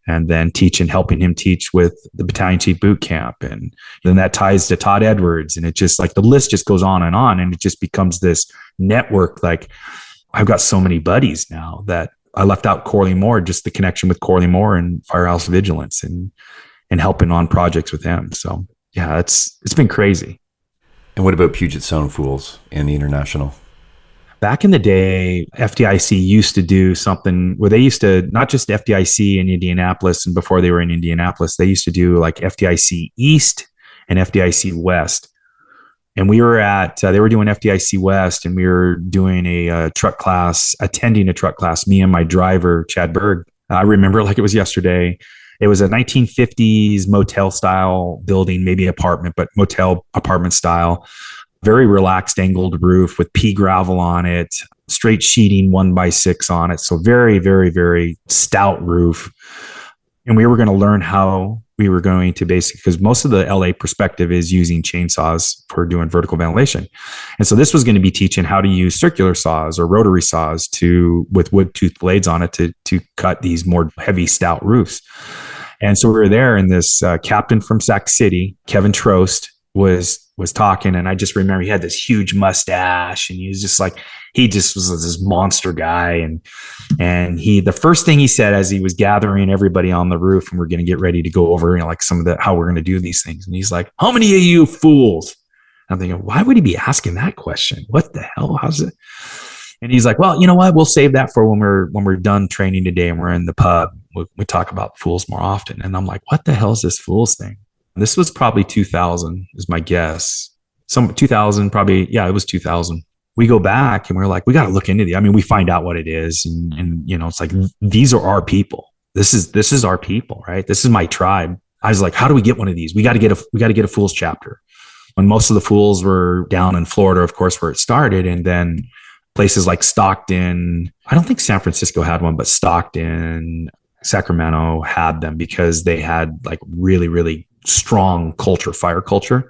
And then helping him teach with the Battalion Chief boot camp. And then that ties to Todd Edwards. And it just like the list just goes on. And it just becomes this network. Like I've got so many buddies now that I left out Corley Moore, just the connection with Corley Moore and Firehouse Vigilance and helping on projects with him. So yeah, it's been crazy. And what about Puget Sound FOOLS and the International? Back in the day, FDIC used to do something where they used to, not just FDIC in Indianapolis, and before they were in Indianapolis, they used to do like FDIC East and FDIC West. And we were they were doing FDIC West, and we were doing attending a truck class, me and my driver, Chad Berg. I remember like it was yesterday. It was a 1950s motel style building, maybe apartment, but motel apartment style. Very relaxed angled roof with pea gravel on it, straight sheeting 1x6 on it. So very, very, very stout roof. And we were going to learn how we were going to basically, because most of the LA perspective is using chainsaws for doing vertical ventilation. And so this was going to be teaching how to use circular saws or rotary saws with wood tooth blades on it to cut these more heavy, stout roofs. And so we were there, and this captain from Sac City, Kevin Trost, was talking. And I just remember he had this huge mustache, and he was just was this monster guy. And the first thing he said as he was gathering everybody on the roof, and we're going to get ready to go over, like some of how we're going to do these things. And he's like, "How many of you fools?" And I'm thinking, why would he be asking that question? What the hell? How's it? And he's like, "Well, you know what? We'll save that for when we're done training today and we're in the pub. We talk about fools more often." And I'm like, what the hell is this fools thing? And this was probably 2000 is my guess. 2000 probably. Yeah, it was 2000. We go back and we're like, we got to look into the, we find out what it is. And it's like, these are our people. This is our people, right? This is my tribe. I was like, how do we get one of these? We got to get a fools chapter. When most of the fools were down in Florida, of course, where it started. And then places like Stockton, I don't think San Francisco had one, but Stockton, Sacramento had them because they had like really, really strong fire culture.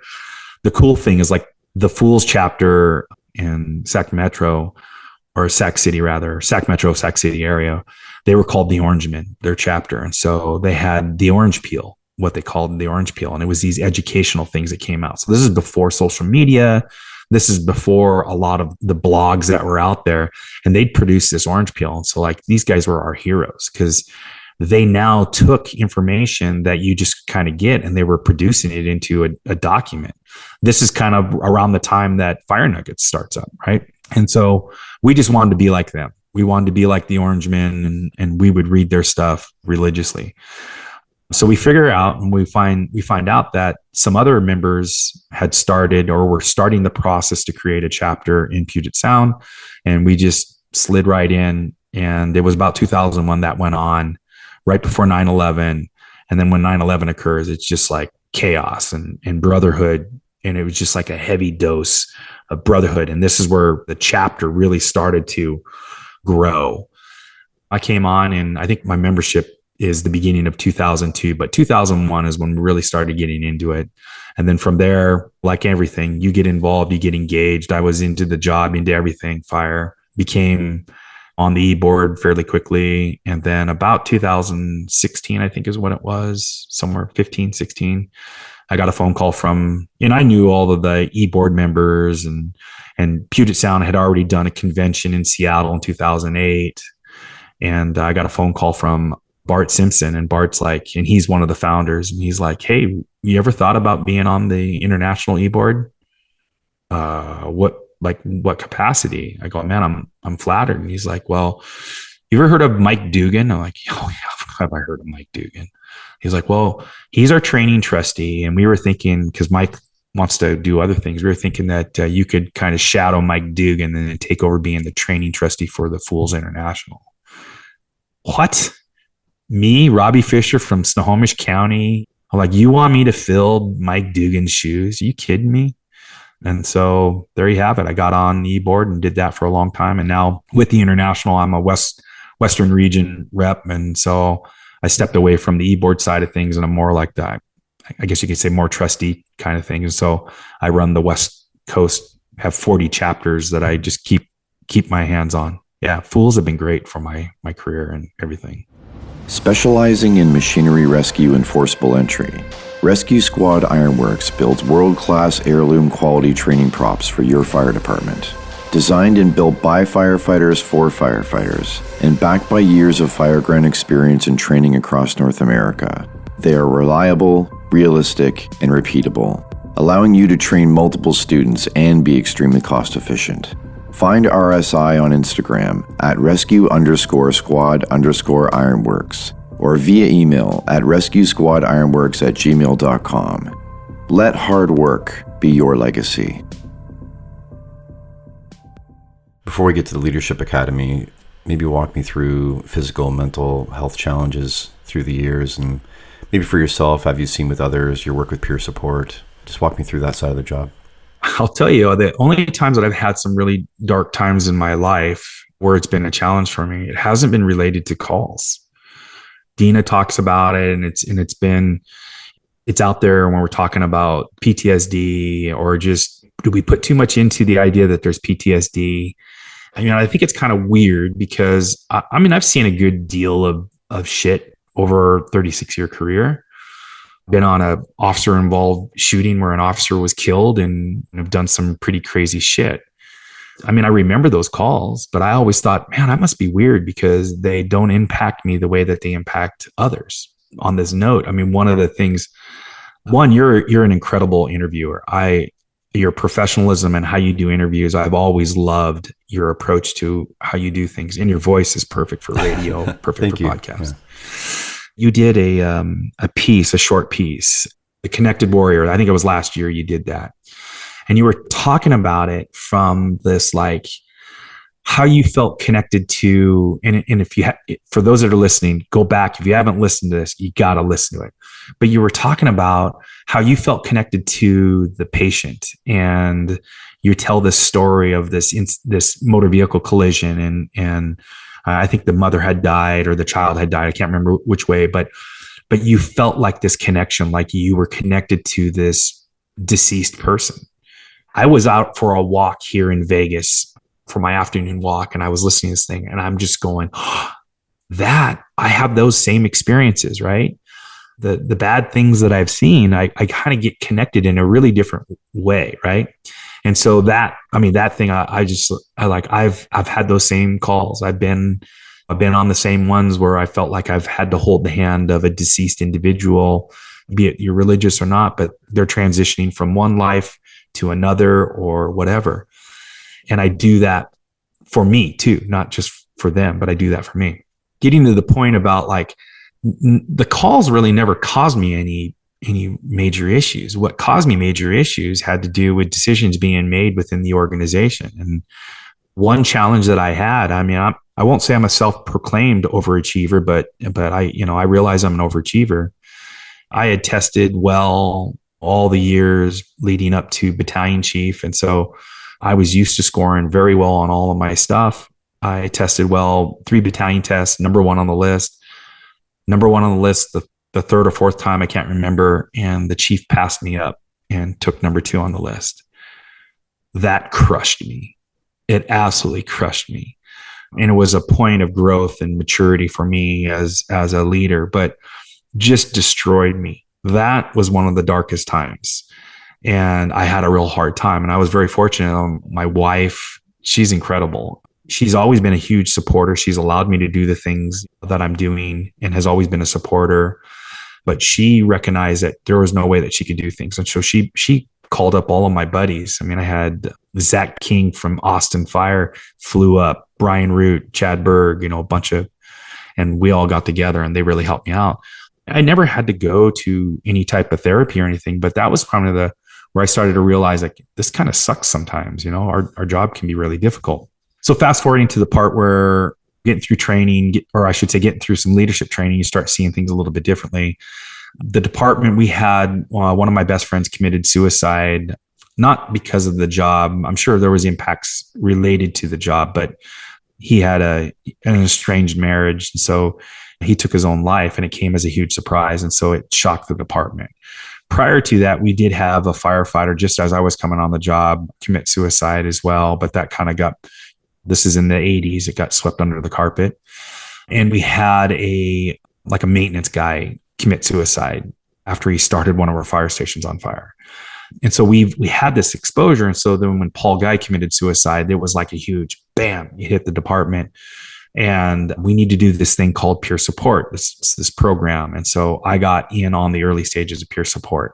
The cool thing is like the Fools chapter in Sac Metro Sac City area, they were called the Orangemen, their chapter. And so they had the orange peel, what they called the orange peel. And it was these educational things that came out. So this is before social media. This is before a lot of the blogs that were out there, and they'd produce this orange peel. And so like these guys were our heroes because they now took information that you just kind of get and they were producing it into a document. This is kind of around the time that Fire Nuggets starts up, right? And so we just wanted to be like them. We wanted to be like the Orangemen, and we would read their stuff religiously. So we figure out and we find out that some other members had started or were starting the process to create a chapter in Puget Sound. And we just slid right in. And it was about 2001 that went on right before 9/11. And then when 9/11 occurs, it's just like chaos and brotherhood. And it was just like a heavy dose of brotherhood. And this is where the chapter really started to grow. I came on, and I think my membership is the beginning of 2002, but 2001 is when we really started getting into it. And then from there, like everything, you get involved, you get engaged. I was into the job, into everything, fire, became on the e-board fairly quickly. And then about 2016, I think is when it was, somewhere 15, 16, I got a phone call and I knew all of the e-board members, and Puget Sound had already done a convention in Seattle in 2008. And I got a phone call from Bart Simpson, and Bart's like, and he's one of the founders, and he's like, "Hey, you ever thought about being on the international e-board? What capacity?" I go, "Man, I'm flattered." And he's like, "Well, you ever heard of Mike Dugan?" I'm like, "Oh yeah, have I heard of Mike Dugan?" He's like, "Well, he's our training trustee." And we were thinking, because Mike wants to do other things, we were thinking that you could kind of shadow Mike Dugan and then take over being the training trustee for the Fools International. What? Me, Robbie Fisher from Snohomish County? I'm like, you want me to fill Mike Dugan's shoes? Are you kidding me? And so there you have it. I got on the e-board and did that for a long time. And now with the international, I'm a Western region rep. And so I stepped away from the e-board side of things, and I'm more like that, I guess you could say, more trustee kind of thing. And so I run the West Coast, have 40 chapters that I just keep my hands on. Yeah, Fools have been great for my career and everything. Specializing in machinery rescue and forcible entry, Rescue Squad Ironworks builds world-class heirloom quality training props for your fire department. Designed and built by firefighters for firefighters, and backed by years of fireground experience and training across North America, they are reliable, realistic, and repeatable, allowing you to train multiple students and be extremely cost-efficient. Find RSI on Instagram at rescue_squad_ironworks or via email at rescuesquadironworks@gmail.com. Let hard work be your legacy. Before we get to the Leadership Academy, maybe walk me through physical and mental health challenges through the years, and maybe for yourself, have you seen with others, your work with peer support? Just walk me through that side of the job. I'll tell you, the only times that I've had some really dark times in my life where it's been a challenge for me, it hasn't been related to calls. Dina talks about it, and it's been, it's out there when we're talking about PTSD, or just do we put too much into the idea that there's PTSD? I mean, I think it's kind of weird because I mean, I've seen a good deal of shit over a 36-year career. Been on a officer involved shooting where an officer was killed, and have done some pretty crazy shit. I mean, I remember those calls, but I always thought, man, that must be weird because they don't impact me the way that they impact others. On this note, I mean, one of the things, one, you're an incredible interviewer. Your professionalism and how you do interviews, I've always loved your approach to how you do things. And your voice is perfect for radio, perfect for podcast. Yeah. You did a short piece, The Connected Warrior. I think it was last year you did that. And you were talking about it from this, like, how you felt connected to, and if you for those that are listening, go back. If you haven't listened to this, you got to listen to it. But you were talking about how you felt connected to the patient, and you tell this story of this motor vehicle collision, and I think the mother had died or the child had died. I can't remember which way, but you felt like this connection, like you were connected to this deceased person. I was out for a walk here in Vegas for my afternoon walk, and I was listening to this thing, and I'm just going, that I have those same experiences, right? The bad things that I've seen, I kind of get connected in a really different way, right? And so that thing, I've had those same calls. I've been on the same ones where I felt like I've had to hold the hand of a deceased individual, be it you're religious or not, but they're transitioning from one life to another or whatever. And I do that for me too, not just for them, but I do that for me. Getting to the point about, like, the calls really never caused me any major issues. What caused me major issues had to do with decisions being made within the organization. And one challenge that I had, I mean, I won't say I'm a self-proclaimed overachiever, but I realize I'm an overachiever. I had tested well all the years leading up to Battalion Chief. And so I was used to scoring very well on all of my stuff. I tested well, 3 battalion tests, number one on the list, the third or fourth time, I can't remember. And the chief passed me up and took number 2 on the list. That crushed me. It absolutely crushed me. And it was a point of growth and maturity for me as a leader, but just destroyed me. That was one of the darkest times. And I had a real hard time. And I was very fortunate. My wife, she's incredible. She's always been a huge supporter. She's allowed me to do the things that I'm doing and has always been a supporter. But she recognized that there was no way that she could do things. And so she called up all of my buddies. I mean, I had Zach King from Austin Fire flew up, Brian Root, Chad Berg, a bunch of, and we all got together and they really helped me out. I never had to go to any type of therapy or anything, but that was kind of where I started to realize, like, this kind of sucks sometimes, our job can be really difficult. So fast forwarding to the part where getting through training, or I should say getting through some leadership training, you start seeing things a little bit differently. The department, we had one of my best friends committed suicide, not because of the job. I'm sure there was impacts related to the job, but he had an estranged marriage. And so he took his own life, and it came as a huge surprise. And so it shocked the department. Prior to that, we did have a firefighter, just as I was coming on the job, commit suicide as well. But that kind of this is in the 80s, it got swept under the carpet. And we had a maintenance guy commit suicide after he started one of our fire stations on fire. And so we had this exposure. And so then when Paul Guy committed suicide, it was like a huge bam, you hit the department. And we need to do this thing called peer support, this program. And so I got in on the early stages of peer support.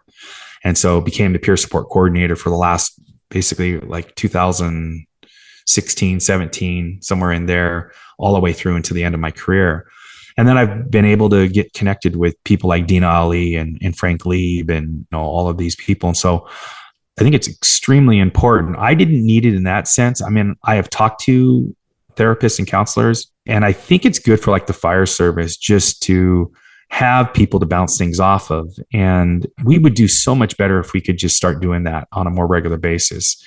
And so became the peer support coordinator for the last, basically like 2016, 17, somewhere in there, all the way through into the end of my career. And then I've been able to get connected with people like Dina Ali and Frank Lieb and all of these people. And so I think it's extremely important. I didn't need it in that sense. I mean, I have talked to therapists and counselors, and I think it's good for like the fire service just to have people to bounce things off of. And we would do so much better if we could just start doing that on a more regular basis.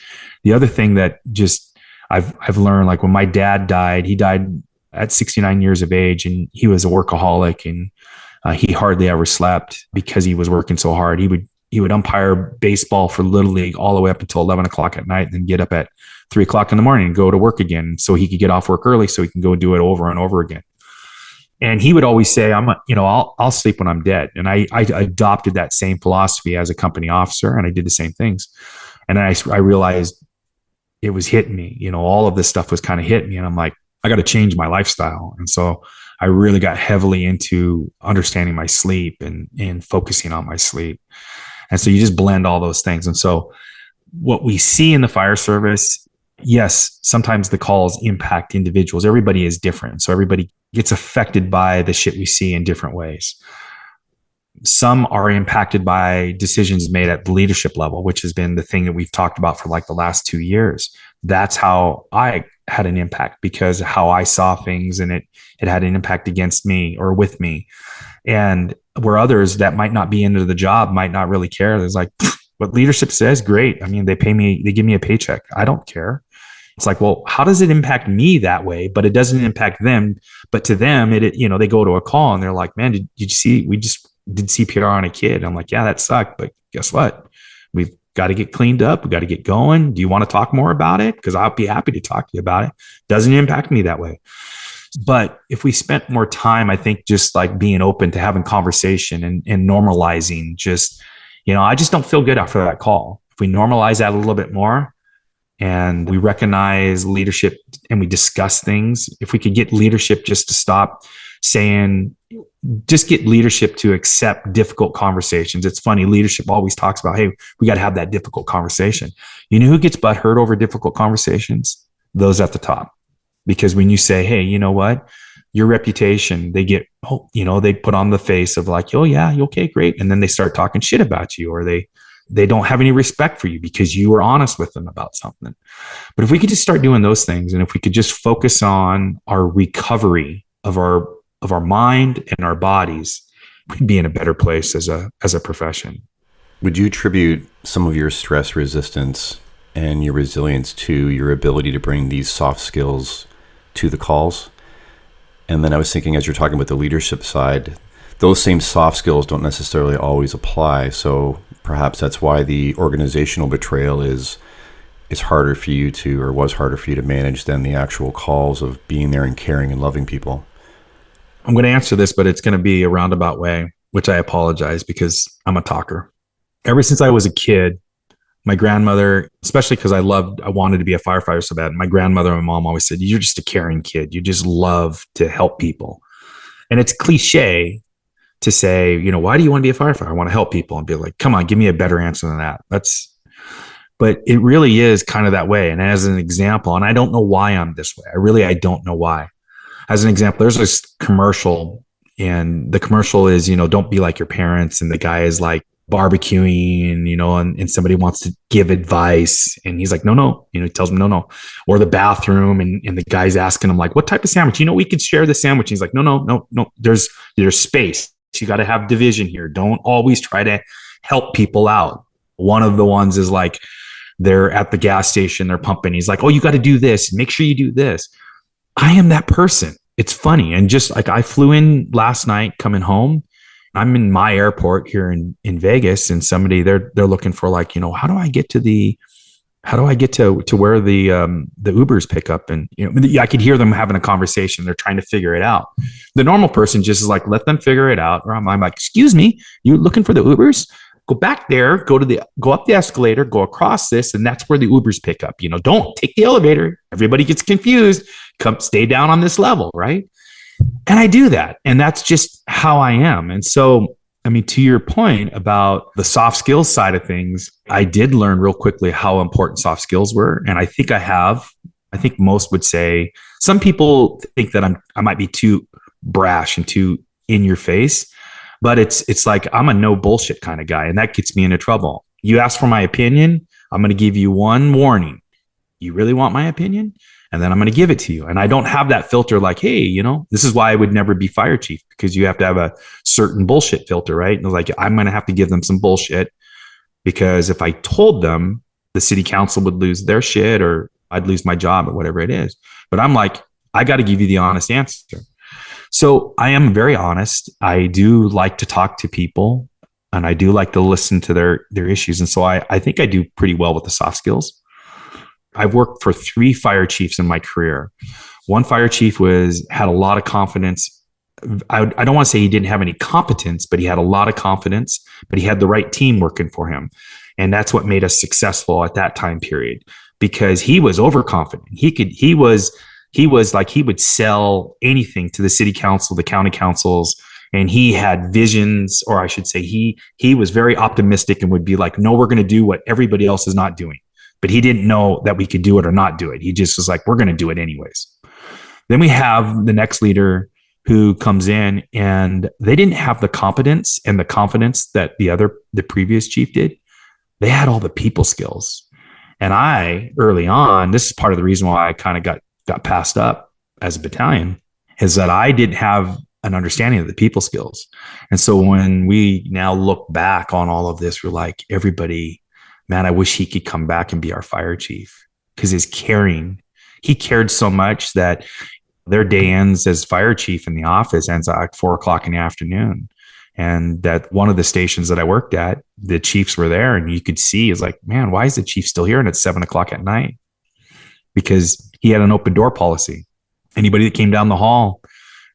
The other thing that just I've learned, like when my dad died, he died at 69 years of age, and he was a workaholic, and He hardly ever slept because he was working so hard. He would umpire baseball for Little League all the way up until 11 o'clock at night, and then get up at 3 o'clock in the morning and go to work again so he could get off work early so he can go do it over and over again. And he would always say, I'll sleep when I'm dead. And I adopted that same philosophy as a company officer, and I did the same things. And then I realized it was hitting me, all of this stuff was kind of hitting me. And I'm like, I got to change my lifestyle. And so I really got heavily into understanding my sleep and focusing on my sleep. And so you just blend all those things. And so what we see in the fire service, yes, sometimes the calls impact individuals. Everybody is different. So everybody gets affected by the shit we see in different ways. Some are impacted by decisions made at the leadership level, which has been the thing that we've talked about for like the last 2 years. That's how I had an impact, because how I saw things, and it had an impact against me or with me. And where others that might not be into the job might not really care. There's like, what leadership says, great. I mean, they pay me, they give me a paycheck. I don't care. It's like, well, how does it impact me that way? But it doesn't impact them. But to them, they go to a call and they're like, man, did you see, we just did CPR on a kid. I'm like, yeah, that sucked. But guess what? We've got to get cleaned up. We got to get going. Do you want to talk more about it? Because I'll be happy to talk to you about it. Doesn't impact me that way. But if we spent more time, I think just like being open to having conversation and normalizing just, I just don't feel good after that call. If we normalize that a little bit more and we recognize leadership and we discuss things, if we could get leadership just to stop saying, just get leadership to accept difficult conversations. It's funny. Leadership always talks about, hey, we got to have that difficult conversation. You know who gets butthurt over difficult conversations? Those at the top. Because when you say, hey, you know what, your reputation, they get, they put on the face of like, oh yeah, okay, great. And then they start talking shit about you, or they don't have any respect for you because you were honest with them about something. But if we could just start doing those things, and if we could just focus on our recovery of our mind and our bodies, we'd be in a better place as a profession. Would you attribute some of your stress resistance and your resilience to your ability to bring these soft skills to the calls? And then I was thinking, as you're talking about the leadership side, those same soft skills don't necessarily always apply. So perhaps that's why the organizational betrayal is harder for you to, or was harder for you to manage than the actual calls of being there and caring and loving people. I'm going to answer this, but it's going to be a roundabout way, which I apologize because I'm a talker. Ever since I was a kid, my grandmother, especially because I wanted to be a firefighter so bad. My grandmother and my mom always said, you're just a caring kid. You just love to help people. And it's cliche to say, why do you want to be a firefighter? I want to help people. And be like, come on, give me a better answer than that. But it really is kind of that way. And as an example, and I don't know why I'm this way. I don't know why. As an example, there's this commercial, and the commercial is, don't be like your parents. And the guy is like barbecuing, and somebody wants to give advice. And he's like, no, he tells him, no. Or the bathroom. And the guy's asking him like, what type of sandwich? We could share the sandwich. And he's like, no. There's space. You got to have division here. Don't always try to help people out. One of the ones is like, they're at the gas station, they're pumping. He's like, oh, you got to do this. Make sure you do this. I am that person. It's funny. And just like I flew in last night coming home, I'm in my airport here in Vegas, and somebody they're looking for like, how do I get to where the Ubers pick up? And, I could hear them having a conversation. They're trying to figure it out. The normal person just is like, let them figure it out. Or I'm like, excuse me, you looking for the Ubers? Go back there, go up the escalator, go across this, and that's where the Ubers pick up. Don't take the elevator. Everybody gets confused. Stay down on this level, right? And I do that. And that's just how I am. And so, to your point about the soft skills side of things, I did learn real quickly how important soft skills were. And I think most would say, some people think that I might be too brash and too in your face, but it's like, I'm a no bullshit kind of guy. And that gets me into trouble. You ask for my opinion, I'm going to give you one warning. You really want my opinion? And then I'm going to give it to you. And I don't have that filter like, hey, this is why I would never be fire chief, because you have to have a certain bullshit filter, right? And like, I'm going to have to give them some bullshit, because if I told them, the city council would lose their shit, or I'd lose my job, or whatever it is. But I'm like, I got to give you the honest answer. So I am very honest. I do like to talk to people, and I do like to listen to their issues. And so I think I do pretty well with the soft skills. I've worked for 3 fire chiefs in my career. One fire chief had a lot of confidence. I don't want to say he didn't have any competence, but he had a lot of confidence, but he had the right team working for him. And that's what made us successful at that time period, because he was overconfident. He was like, he would sell anything to the city council, the county councils, and he had visions, or I should say he was very optimistic and would be like, no, we're going to do what everybody else is not doing. But he didn't know that we could do it or not do it. He just was like, we're going to do it anyways. Then we have the next leader who comes in, and they didn't have the competence and the confidence that the previous chief did. They had all the people skills. And I, early on, this is part of the reason why I kind of got passed up as a battalion, is that I didn't have an understanding of the people skills. And so when we now look back on all of this, we're like, everybody, man, I wish he could come back and be our fire chief, because he cared so much that their day ends as fire chief in the office ends at like 4:00 in the afternoon. And that one of the stations that I worked at, the chiefs were there, and you could see, it's like, man, why is the chief still here? And it's 7:00 at night, because he had an open door policy. Anybody that came down the hall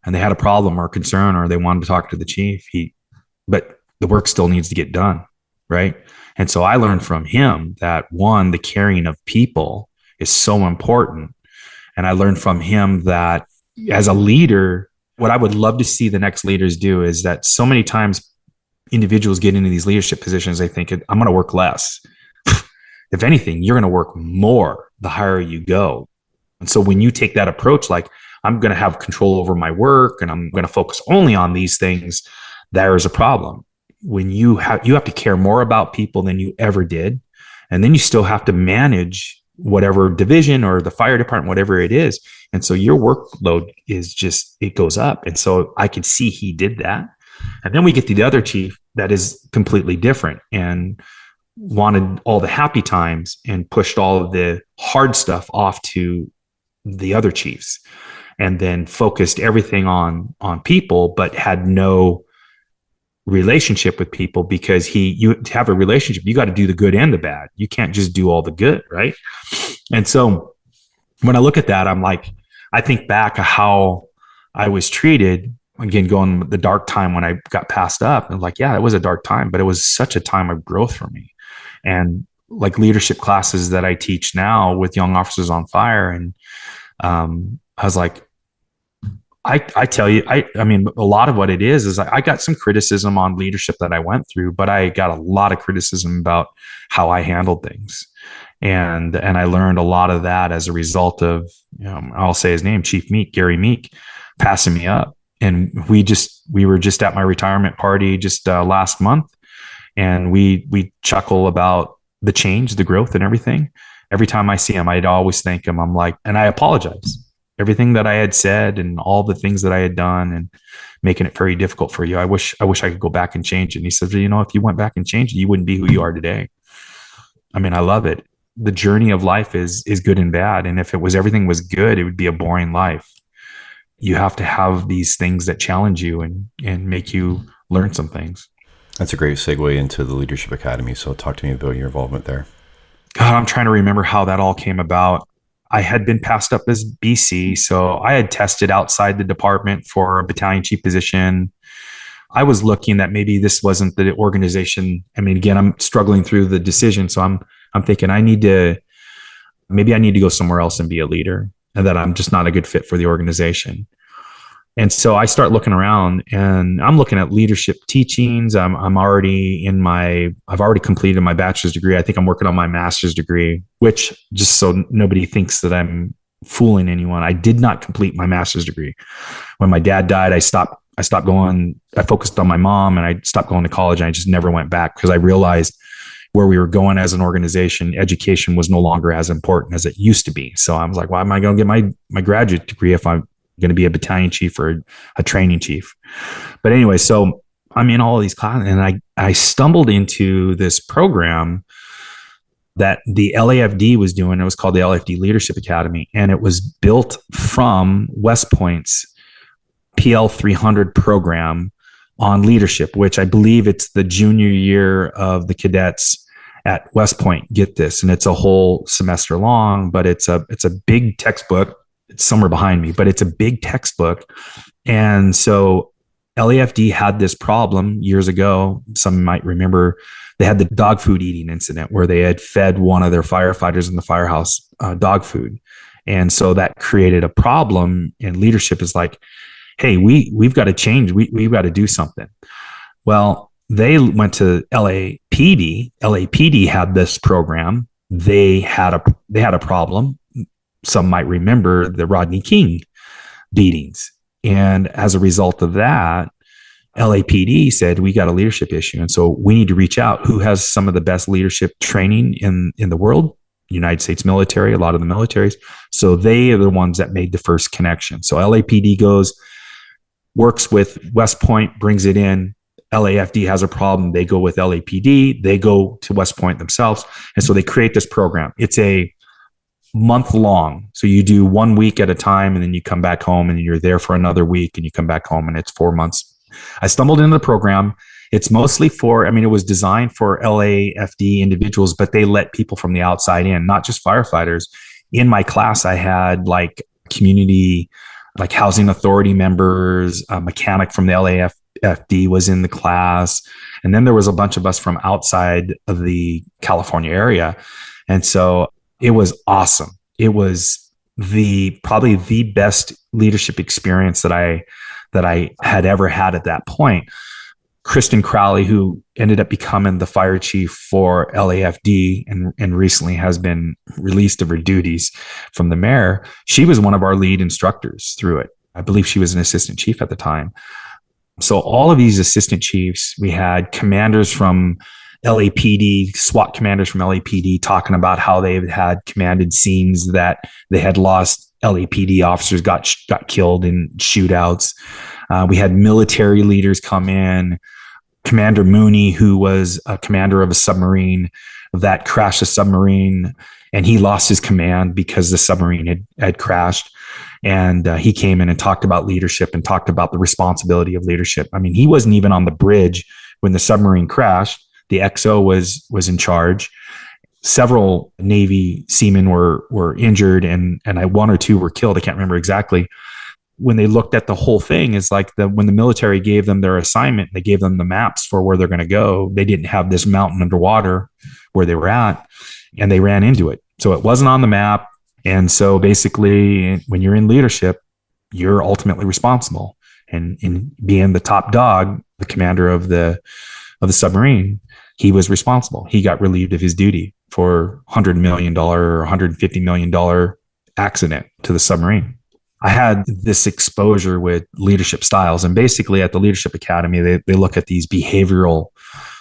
and they had a problem or a concern, or they wanted to talk to the chief, but the work still needs to get done. Right. And so I learned from him that, one, the caring of people is so important. And I learned from him that as a leader, what I would love to see the next leaders do is that so many times individuals get into these leadership positions, they think, I'm going to work less. If anything, you're going to work more the higher you go. And so when you take that approach, like, I'm going to have control over my work and I'm going to focus only on these things, there is a problem. When you have to care more about people than you ever did. And then you still have to manage whatever division or the fire department, whatever it is. And so your workload it goes up. And so I could see he did that. And then we get to the other chief that is completely different and wanted all the happy times and pushed all of the hard stuff off to the other chiefs, and then focused everything on people, but had no relationship with people, because you to have a relationship, you got to do the good and the bad. You can't just do all the good, right? And so when I look at that, I'm like, I think back of how I was treated, again, going the dark time when I got passed up, and like, yeah, it was a dark time, but it was such a time of growth for me. And like leadership classes that I teach now with young officers on fire, and I was like, I tell you, I mean, a lot of what it is I got some criticism on leadership that I went through, but I got a lot of criticism about how I handled things. And I learned a lot of that as a result of, I'll say his name, Chief Meek, Gary Meek, passing me up. And we were just at my retirement party just last month. And we chuckle about the change, the growth and everything. Every time I see him, I'd always thank him. I'm like, and I apologize. Everything that I had said and all the things that I had done and making it very difficult for you. I wish I could go back and change it. And he says, if you went back and changed it, you wouldn't be who you are today. I mean, I love it. The journey of life is good and bad. And if everything was good, it would be a boring life. You have to have these things that challenge you and make you learn some things. That's a great segue into the Leadership Academy. So talk to me about your involvement there. God, I'm trying to remember how that all came about. I had been passed up as BC, so I had tested outside the department for a battalion chief position. I was looking that maybe this wasn't the organization. I mean, again, I'm struggling through the decision, so I'm thinking I need to go somewhere else and be a leader, and that I'm just not a good fit for the organization. And so I start looking around, and I'm looking at leadership teachings. I've already completed my bachelor's degree. I think I'm working on my master's degree, which, just so nobody thinks that I'm fooling anyone, I did not complete my master's degree. When my dad died, I stopped going. I focused on my mom, and I stopped going to college, and I just never went back, because I realized where we were going as an organization, education was no longer as important as it used to be. So I was like, why am I going to get my graduate degree if I'm going to be a battalion chief or a training chief? But anyway, so I'm in all of these classes, and I stumbled into this program that the LAFD was doing. It was called the LAFD Leadership Academy, and it was built from West Point's PL 300 program on leadership, which I believe it's the junior year of the cadets at West Point get this. And it's a whole semester long, but it's a big textbook. It's somewhere behind me, but it's a big textbook. And so LAFD had this problem years ago. Some might remember they had the dog food eating incident where they had fed one of their firefighters in the firehouse dog food. And so that created a problem, and leadership is like, hey, we've got to change. We've got to do something. Well, they went to LAPD. LAPD had this program. They had a problem. Some might remember the Rodney King beatings. And as a result of that, LAPD said, we got a leadership issue. And so we need to reach out. Who has some of the best leadership training in the world? United States military, a lot of the militaries. So they are the ones that made the first connection. So LAPD goes, works with West Point, brings it in. LAFD has a problem. They go with LAPD. They go to West Point themselves. And so they create this program. It's a month long. So you do 1 week at a time, and then you come back home, and you're there for another week, and you come back home, and it's 4 months. I stumbled into the program. It's mostly it was designed for LAFD individuals, but they let people from the outside in, not just firefighters. In my class, I had like community, like housing authority members, a mechanic from the LAFD was in the class. And then there was a bunch of us from outside of the California area. And so it was awesome. It was probably the best leadership experience that I had ever had at that point. Kristen Crowley, who ended up becoming the fire chief for LAFD and recently has been released of her duties from the mayor, she was one of our lead instructors through it. I believe she was an assistant chief at the time. So all of these assistant chiefs, we had commanders from LAPD, SWAT commanders from LAPD talking about how they had commanded scenes that they had lost. LAPD officers got killed in shootouts. We had military leaders come in. Commander Mooney, who was a commander of a submarine that crashed a submarine, and he lost his command because the submarine had crashed. And he came in and talked about leadership and talked about the responsibility of leadership. I mean, he wasn't even on the bridge when the submarine crashed. The XO was in charge. Several Navy seamen were injured, and one or two were killed. I can't remember exactly. When they looked at the whole thing, is like when the military gave them their assignment, they gave them the maps for where they're going to go. They didn't have this mountain underwater where they were at, and they ran into it. So it wasn't on the map. And so basically, when you're in leadership, you're ultimately responsible. And in being the top dog, the commander of the submarine, he was responsible. He got relieved of his duty for $100 million or $150 million accident to the submarine. I had this exposure with leadership styles, and basically at the Leadership Academy, they look at these behavioral.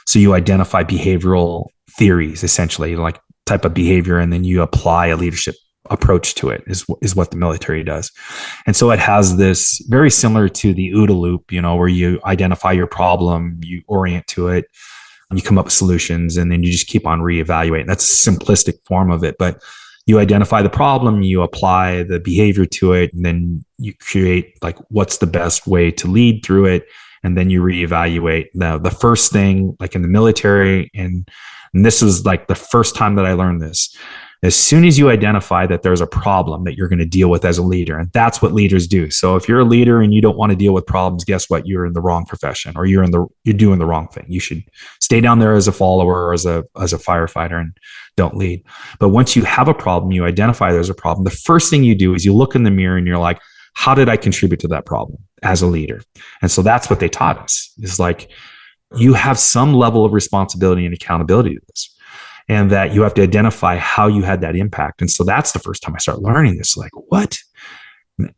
So you identify behavioral theories, essentially, like type of behavior, and then you apply a leadership approach to it is what the military does. And so it has this very similar to the OODA loop, where you identify your problem, you orient to it, you come up with solutions, and then you just keep on reevaluating. That's a simplistic form of it, but you identify the problem, you apply the behavior to it, and then you create like what's the best way to lead through it, and then you reevaluate. Now, the first thing, like in the military, and this was like the first time that I learned this, as soon as you identify that there's a problem that you're going to deal with as a leader, and that's what leaders do. So if you're a leader and you don't want to deal with problems, guess what? You're in the wrong profession, or you're doing the wrong thing. You should stay down there as a follower or as a firefighter and don't lead. But once you have a problem, you identify there's a problem. The first thing you do is you look in the mirror and you're like, how did I contribute to that problem as a leader? And so that's what they taught us, is like, you have some level of responsibility and accountability to this, and that you have to identify how you had that impact. And so that's the first time I started learning this, like, what?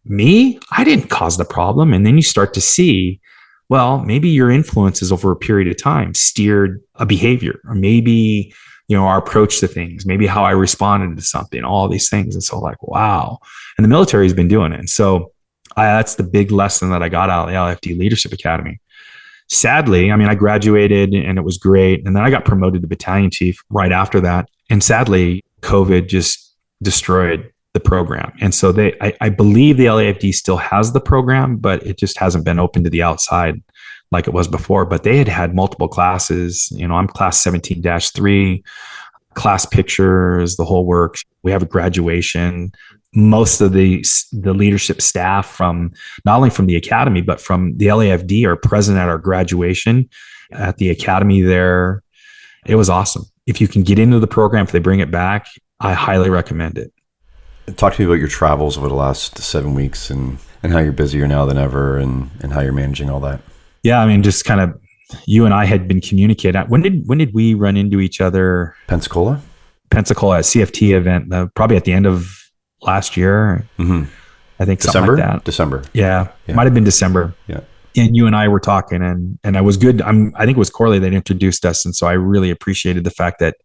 Me? I didn't cause the problem. And then you start to see, well, maybe your influences over a period of time steered a behavior, or maybe, our approach to things, maybe how I responded to something, all these things. And so like, wow. And the military has been doing it. And so that's the big lesson that I got out of the LFD Leadership Academy. Sadly, I graduated and it was great. And then I got promoted to Battalion Chief right after that. And sadly, COVID just destroyed the program. And so I believe the LAFD still has the program, but it just hasn't been open to the outside like it was before. But they had multiple classes. I'm class 17-3, class pictures, the whole works. We have a graduation. Most of the leadership staff from not only from the academy, but from the LAFD are present at our graduation at the academy there. It was awesome. If you can get into the program, if they bring it back, I highly recommend it. Talk to me about your travels over the last 7 weeks and how you're busier now than ever and how you're managing all that. Yeah, just kind of, you and I had been communicating. When did we run into each other? Pensacola at SCFTA event, probably at the end of last year. Mm-hmm. I think December? Something like that. December. Yeah. Might have been December. Yeah. And you and I were talking and I was good. I think it was Corley that introduced us. And so I really appreciated the fact that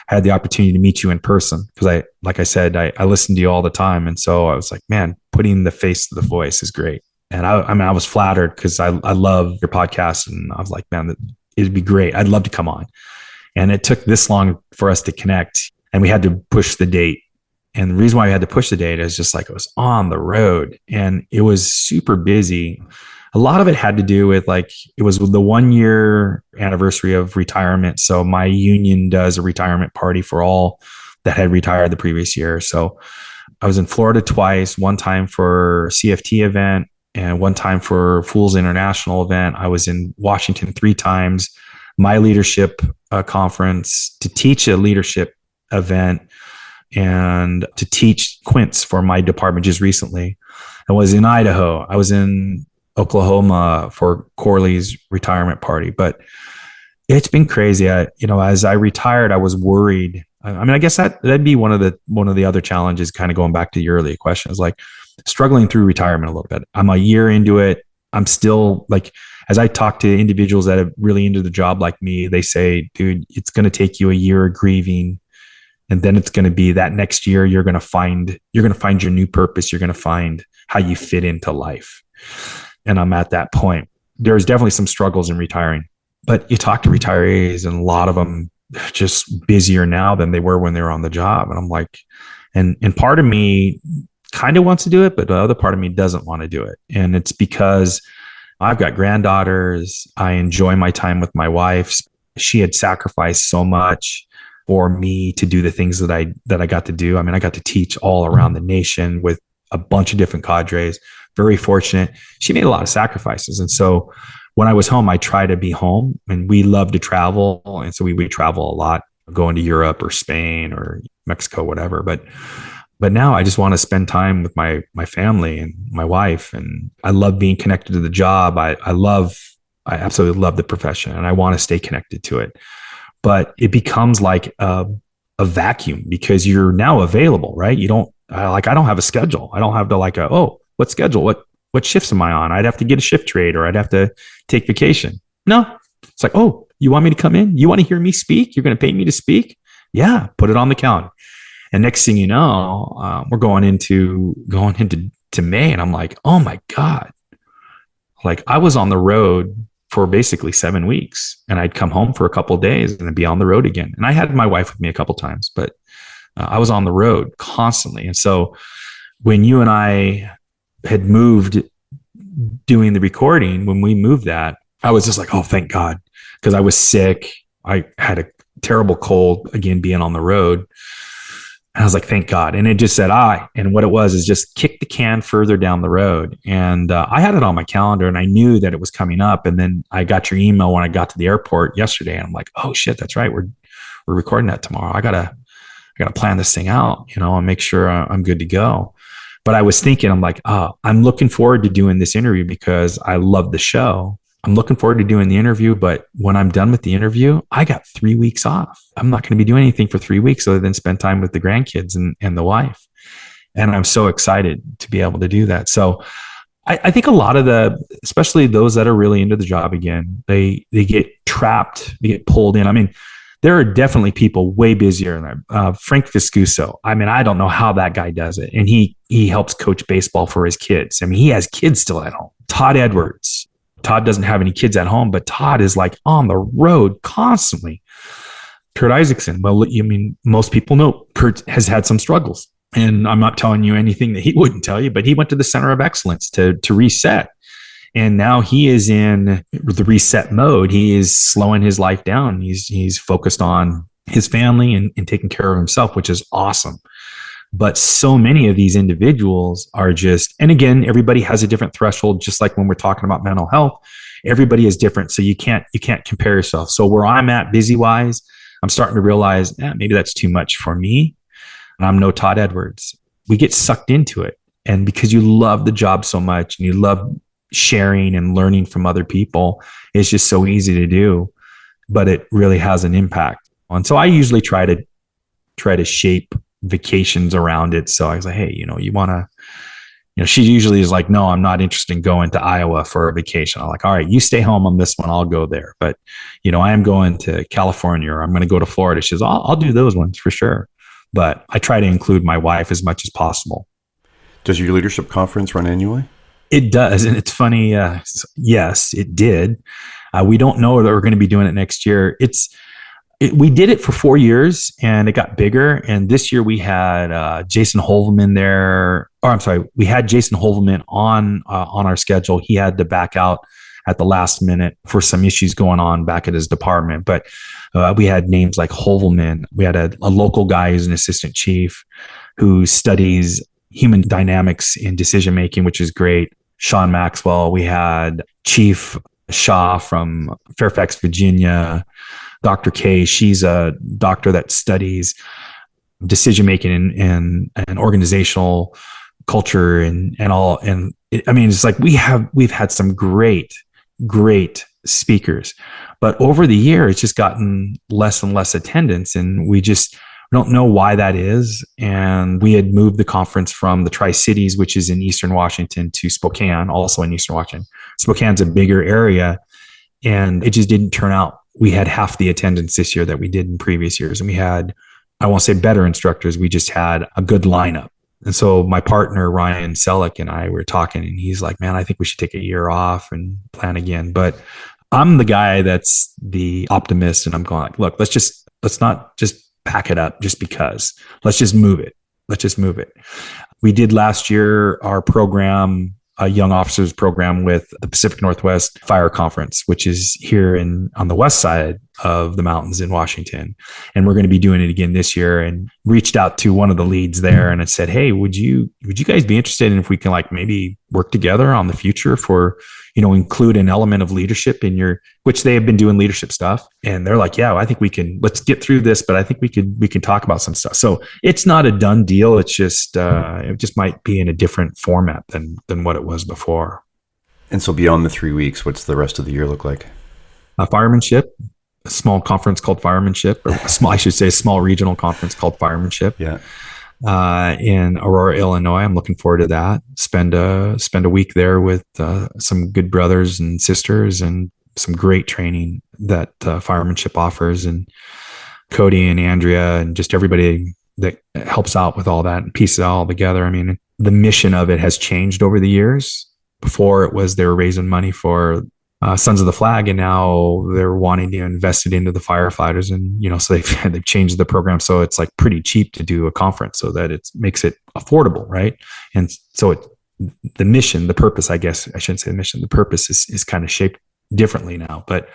I had the opportunity to meet you in person because like I said, I listen to you all the time. And so I was like, man, putting the face to the voice is great. And I was flattered because I love your podcast and I was like, man, it'd be great. I'd love to come on. And it took this long for us to connect and we had to push the date. And the reason why I had to push the date is just like, it was on the road and it was super busy. A lot of it had to do with it was the 1 year anniversary of retirement. So my union does a retirement party for all that had retired the previous year. So I was in Florida twice, one time for CFT event and one time for Fools International event. I was in Washington 3 times, my leadership conference to teach a leadership event and to teach quints for my department just recently. I was in Idaho. I was in Oklahoma for Corley's retirement party, but it's been crazy. As I retired, I was worried. I guess that'd be one of the other challenges, kind of going back to your earlier questions, like struggling through retirement a little bit. I'm a year into it. I'm still as I talk to individuals that are really into the job like me, they say, dude, it's going to take you a year of grieving. And then it's going to be that next year, you're going to find your new purpose. You're going to find how you fit into life. And I'm at that point. There's definitely some struggles in retiring, but you talk to retirees and a lot of them are just busier now than they were when they were on the job. And I'm like, and part of me kind of wants to do it, but the other part of me doesn't want to do it. And it's because I've got granddaughters. I enjoy my time with my wife. She had sacrificed so much for me to do the things that I got to do. I got to teach all around the nation with a bunch of different cadres. Very fortunate. She made a lot of sacrifices. And so when I was home, I try to be home and we love to travel. And so we travel a lot, going to Europe or Spain or Mexico, whatever. But now I just want to spend time with my family and my wife. And I love being connected to the job. I absolutely love the profession and I want to stay connected to it. But it becomes like a vacuum because you're now available, right? You don't I don't have a schedule. I don't have to what schedule? What shifts am I on? I'd have to get a shift trade or I'd have to take vacation. No, it's like, oh, you want me to come in? You want to hear me speak? You're going to pay me to speak? Yeah, put it on the calendar. And next thing you know, we're going into May, and I'm like, oh my God! I was on the road for basically 7 weeks, and I'd come home for a couple of days and then be on the road again. And I had my wife with me a couple of times, but I was on the road constantly. And so when you and I had moved doing the recording, when we moved that, I was just like, oh, thank God. Because I was sick. I had a terrible cold, again, being on the road. And I was like, thank God. And it just said, and what it was is just kick the can further down the road. And I had it on my calendar and I knew that it was coming up. And then I got your email when I got to the airport yesterday. And I'm like, oh shit, that's right. We're recording that tomorrow. I gotta plan this thing out, and make sure I'm good to go. But I was thinking, I'm like, I'm looking forward to doing this interview because I love the show. I'm looking forward to doing the interview, but when I'm done with the interview, I got 3 weeks off. I'm not going to be doing anything for 3 weeks other than spend time with the grandkids and the wife. And I'm so excited to be able to do that. So I think a lot of especially those that are really into the job again, they get trapped, they get pulled in. I mean, there are definitely people way busier than Frank Viscuso. I mean, I don't know how that guy does it. And he helps coach baseball for his kids. I mean, he has kids still at home. Todd Edwards. Todd doesn't have any kids at home, but Todd is on the road constantly. Kurt Isaacson. Well, most people know Kurt has had some struggles. And I'm not telling you anything that he wouldn't tell you, but he went to the Center of Excellence to reset. And now he is in the reset mode. He is slowing his life down. He's focused on his family and taking care of himself, which is awesome. But so many of these individuals are just, and again, everybody has a different threshold, just like when we're talking about mental health, everybody is different. So you can't compare yourself. So where I'm at busy wise, I'm starting to realize maybe that's too much for me. And I'm no Todd Edwards. We get sucked into it. And because you love the job so much and you love sharing and learning from other people, it's just so easy to do, but it really has an impact. And so I usually try to shape vacations around it. So I was like, hey, you want to, she usually is like, no, I'm not interested in going to Iowa for a vacation. I'm like, all right, you stay home on this one. I'll go there. But, I am going to California, or I'm going to go to Florida. She says, I'll do those ones for sure. But I try to include my wife as much as possible. Does your leadership conference run annually? It does. And it's funny. Yes, it did. We don't know that we're going to be doing it next year. We did it for 4 years and it got bigger. And this year we had Jason Holveman there. Or I'm sorry, we had Jason Holveman on our schedule. He had to back out at the last minute for some issues going on back at his department. But we had names like Holveman. We had a local guy who's an assistant chief who studies human dynamics in decision making, which is great. Sean Maxwell. We had Chief Shaw from Fairfax, Virginia. Dr. K, she's a doctor that studies decision making and organizational culture and all. And it's like we've had some great speakers, but over the year it's just gotten less and less attendance, and we just don't know why that is. And we had moved the conference from the Tri-Cities, which is in Eastern Washington, to Spokane, also in Eastern Washington. Spokane's a bigger area, and it just didn't turn out. We had half the attendance this year that we did in previous years. And we had, I won't say better instructors, we just had a good lineup. And so my partner, Ryan Selleck, and I were talking, and he's like, man, I think we should take a year off and plan again. But I'm the guy that's the optimist, and I'm going like, look, let's not just pack it up just because. Let's just move it. We did last year our program, a young officers program with the Pacific Northwest Fire Conference, which is here on the west side of the mountains in Washington. And we're going to be doing it again this year, and reached out to one of the leads there and I said, hey, would you guys be interested in if we can maybe work together on the future for, include an element of leadership in which they have been doing leadership stuff. And they're like, yeah, I think let's get through this, but I think we can talk about some stuff. So it's not a done deal. It's just, it just might be in a different format than what it was before. And so beyond the 3 weeks, what's the rest of the year look like? Firemanship, a small conference called Firemanship, or a small regional conference called Firemanship. Yeah. In Aurora, Illinois. I'm looking forward to that. Spend a week there with some good brothers and sisters, and some great training that Firemanship offers, and Cody and Andrea and just everybody that helps out with all that and pieces it all together. The mission of it has changed over the years. Before it was they were raising money for Sons of the Flag, and now they're wanting to invest it into the firefighters. And, so they've changed the program. So it's pretty cheap to do a conference, so that it makes it affordable. Right. And so the mission, the purpose, I guess I shouldn't say the mission, the purpose is kind of shaped differently now, but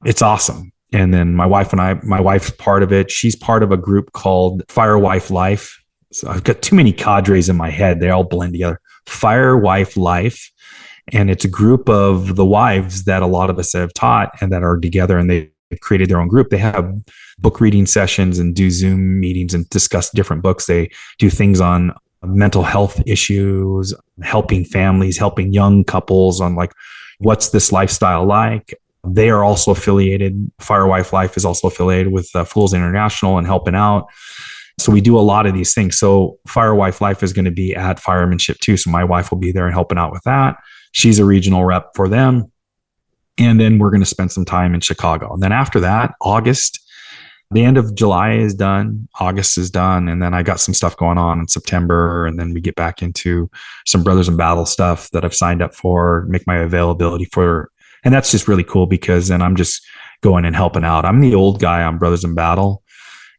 it's awesome. And then my wife's part of it. She's part of a group called Fire Wife Life. So I've got too many cadres in my head. They all blend together. Fire Wife Life. And it's a group of the wives that a lot of us have taught and that are together, and they've created their own group. They have book reading sessions and do Zoom meetings and discuss different books. They do things on mental health issues, helping families, helping young couples on what's this lifestyle like. They are also affiliated. Fire Wife Life is also affiliated with Fools International and helping out. So we do a lot of these things. So Fire Wife Life is going to be at Firemanship too. So my wife will be there and helping out with that. She's a regional rep for them. And then we're going to spend some time in Chicago. And then after that, August, the end of July is done. August is done. And then I got some stuff going on in September. And then we get back into some Brothers in Battle stuff that I've signed up for, make my availability for. And that's just really cool because then I'm just going and helping out. I'm the old guy on Brothers in Battle.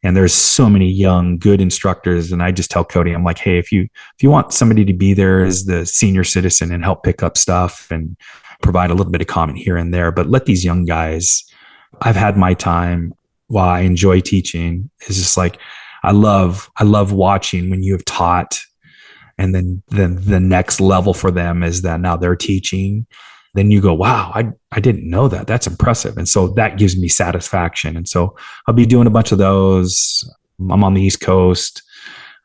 And there's so many young, good instructors. And I just tell Cody, I'm like, hey, if you want somebody to be there as the senior citizen and help pick up stuff and provide a little bit of comment here and there, but let these young guys, I've had my time while I enjoy teaching. It's just like, I love watching when you have taught, and then the next level for them is that now they're teaching. Then you go, wow, I didn't know that. That's impressive. And so that gives me satisfaction. And so I'll be doing a bunch of those. I'm on the East Coast.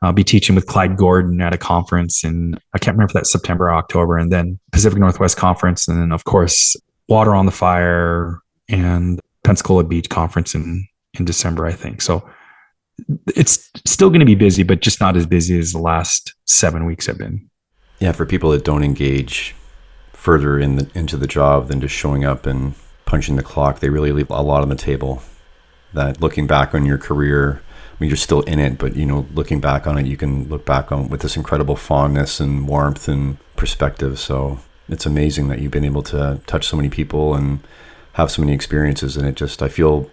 I'll be teaching with Clyde Gordon at a conference, and I can't remember if that's September or October, and then Pacific Northwest Conference. And then of course, Water on the Fire and Pensacola Beach Conference in December, I think. So it's still going to be busy, but just not as busy as the last 7 weeks have been. Yeah. For people that don't engage further into the job than just showing up and punching the clock, they really leave a lot on the table. That looking back on your career, I mean, you're still in it, but looking back on it, you can look back on with this incredible fondness and warmth and perspective. So it's amazing that you've been able to touch so many people and have so many experiences. And I feel,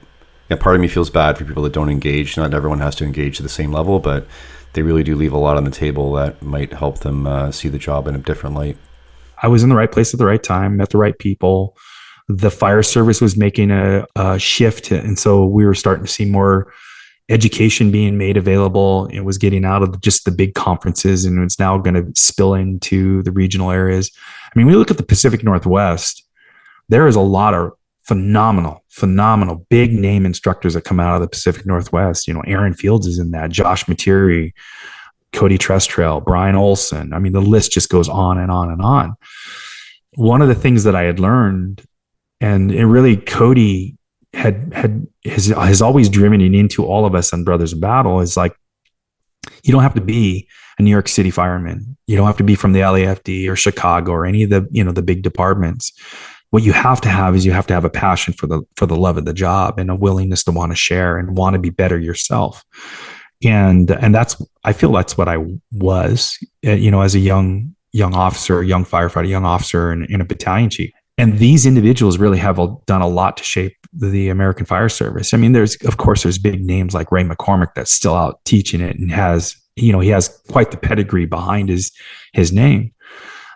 part of me feels bad for people that don't engage. Not everyone has to engage to the same level, but they really do leave a lot on the table that might help them see the job in a different light. I was in the right place at the right time, met the right people. The fire service was making a shift. And so we were starting to see more education being made available. It was getting out of just the big conferences, and it's now going to spill into the regional areas. I mean, we look at the Pacific Northwest, there is a lot of phenomenal big name instructors that come out of the Pacific Northwest. Aaron Fields is in that, Josh Materi, Cody Trestrell, Brian Olson. I mean, the list just goes on and on and on. One of the things that I had learned, and it really Cody has always driven it into all of us on Brothers in Battle, is like, you don't have to be a New York City fireman. You don't have to be from the LAFD or Chicago or any of the, the big departments. What you have to have is you have to have a passion for the love of the job and a willingness to want to share and want to be better yourself. And I feel that's what I was, as a young officer, young firefighter, young officer, and a battalion chief. And these individuals really have done a lot to shape the American Fire Service. I mean, there's big names like Ray McCormick that's still out teaching it and he has quite the pedigree behind his name.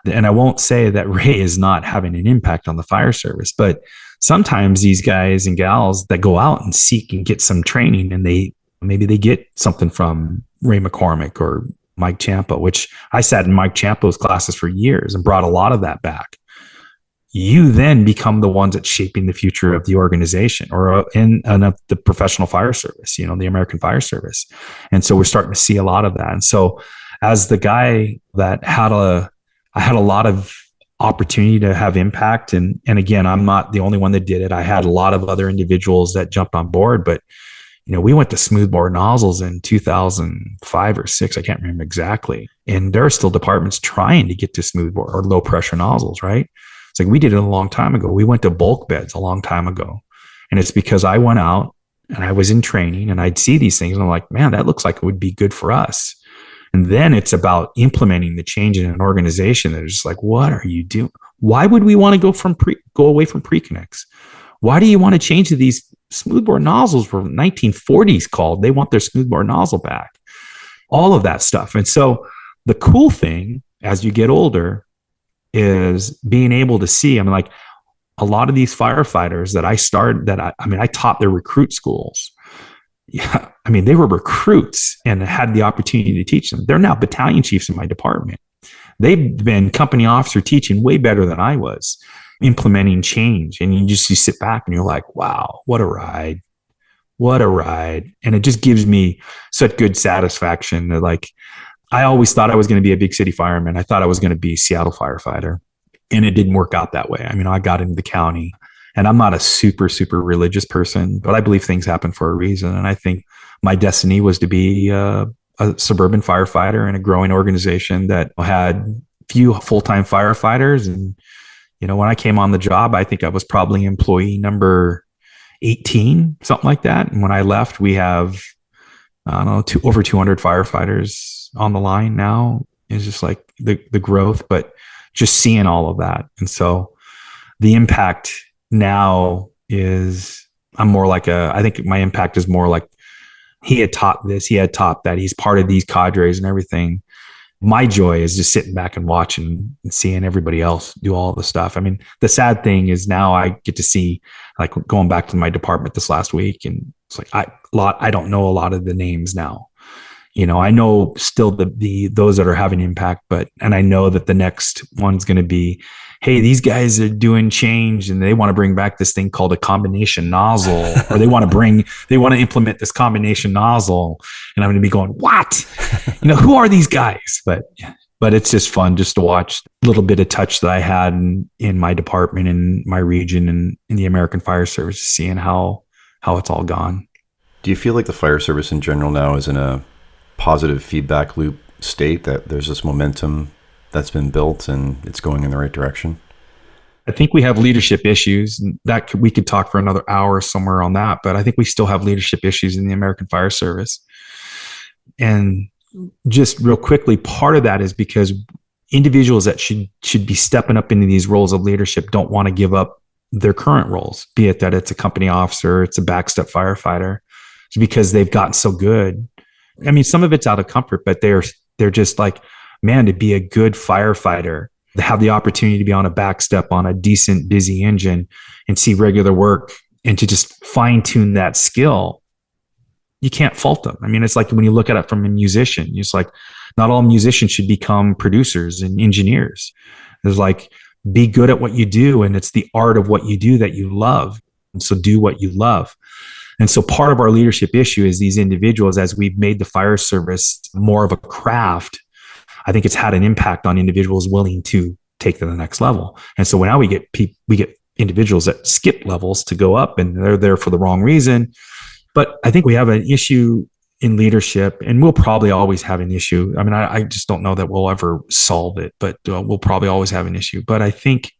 And I won't say that Ray is not having an impact on the fire service, but sometimes these guys and gals that go out and seek and get some training, and maybe they get something from Ray McCormick or Mike Ciampa, which I sat in Mike Ciampa's classes for years and brought a lot of that back. You then become the ones that's shaping the future of the organization or in the professional fire service, the American Fire Service. And so we're starting to see a lot of that. And so as the guy that I had a lot of opportunity to have impact. And again, I'm not the only one that did it. I had a lot of other individuals that jumped on board, but we went to smoothbore nozzles in 2005 or 6. I can't remember exactly. And there are still departments trying to get to smoothbore or low pressure nozzles, right? It's like we did it a long time ago. We went to bulk beds a long time ago. And it's because I went out and I was in training and I'd see these things and I'm like, man, that looks like it would be good for us. And then it's about implementing the change in an organization that is just like, what are you doing? Why would we want to go away from pre-connects? Why do you want to change to these smoothbore nozzles from 1940s called? They want their smoothbore nozzle back. All of that stuff. And so the cool thing as you get older is being able to see, like a lot of these firefighters that I taught their recruit schools. Yeah, they were recruits and had the opportunity to teach them. They're now battalion chiefs in my department. They've been company officer teaching way better than I was, implementing change. And you sit back and you're like, wow, what a ride. What a ride. And it just gives me such good satisfaction that I always thought I was going to be a big city fireman. I thought I was going to be a Seattle firefighter. And it didn't work out that way. I got into the county. And I'm not a super, super religious person, but I believe things happen for a reason. And I think my destiny was to be a suburban firefighter in a growing organization that had few full-time firefighters. And, when I came on the job, I think I was probably employee number 18, something like that. And when I left, we have, over 200 firefighters on the line now. It's just like the growth, but just seeing all of that. And so the impact now is I think my impact is more like He had taught this, he had taught that, he's part of these cadres and everything. My joy is just sitting back and watching and seeing everybody else do all the stuff. I mean, the sad thing is now I get to see, like, going back to my department this last week, and it's like I don't know a lot of the names now. I know still those that are having impact, and I know that the next one's going to be, hey, these guys are doing change and they want to bring back this thing called a combination nozzle, or they want to implement this combination nozzle. And I'm going to be going, what? Who are these guys? But it's just fun just to watch a little bit of touch that I had in my department, in my region, and in the American Fire Service, seeing how it's all gone. Do you feel like the fire service in general now is in a positive feedback loop state, that there's this momentum that's been built and it's going in the right direction? I think we have leadership issues, and we could talk for another hour somewhere on that, but I think we still have leadership issues in the American Fire Service. And just real quickly, part of that is because individuals that should be stepping up into these roles of leadership don't want to give up their current roles, be it that it's a company officer, it's a backstep firefighter. It's because they've gotten so good. I mean, some of it's out of comfort, but they're just like, man, to be a good firefighter, to have the opportunity to be on a backstep on a decent, busy engine and see regular work, and to just fine tune that skill, you can't fault them. I mean, it's like when you look at it from a musician, it's like, not all musicians should become producers and engineers. There's like, be good at what you do, and it's the art of what you do that you love. And so do what you love. And so part of our leadership issue is these individuals, as we've made the fire service more of a craft, I think it's had an impact on individuals willing to take to the next level. And so now we get individuals that skip levels to go up, and they're there for the wrong reason. But I think we have an issue in leadership, and we'll probably always have an issue. I mean, I just don't know that we'll ever solve it, but we'll probably always have an issue. But I think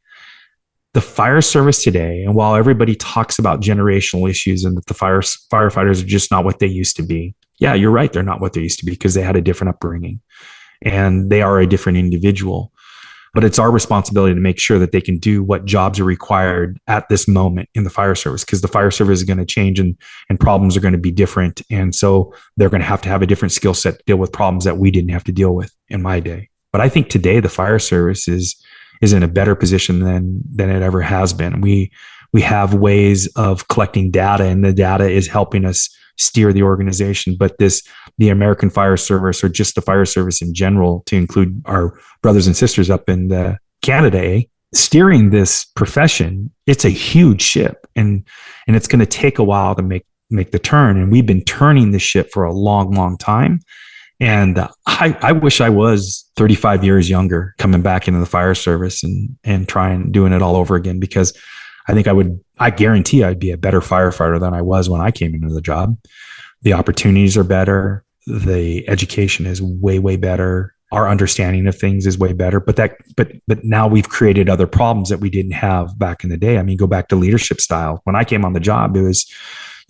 the fire service today, and while everybody talks about generational issues and that the firefighters are just not what they used to be, yeah, you're right. They're not what they used to be, because they had a different upbringing and they are a different individual. But it's our responsibility to make sure that they can do what jobs are required at this moment in the fire service, because the fire service is going to change and problems are going to be different. And so they're going to have a different skill set to deal with problems that we didn't have to deal with in my day. But I think today the fire service is in a better position than it ever has been. We have ways of collecting data, and the data is helping us steer the organization. But the American Fire Service, or just the fire service in general, to include our brothers and sisters up in Canada, steering this profession, it's a huge ship, and it's going to take a while to make the turn. And we've been turning the ship for a long, long time. And I wish I was 35 years younger, coming back into the fire service and doing it all over again, because I think I guarantee I'd be a better firefighter than I was when I came into the job. The opportunities are better. The education is way, way better. Our understanding of things is way better. But now we've created other problems that we didn't have back in the day. I mean, go back to leadership style. When I came on the job, it was,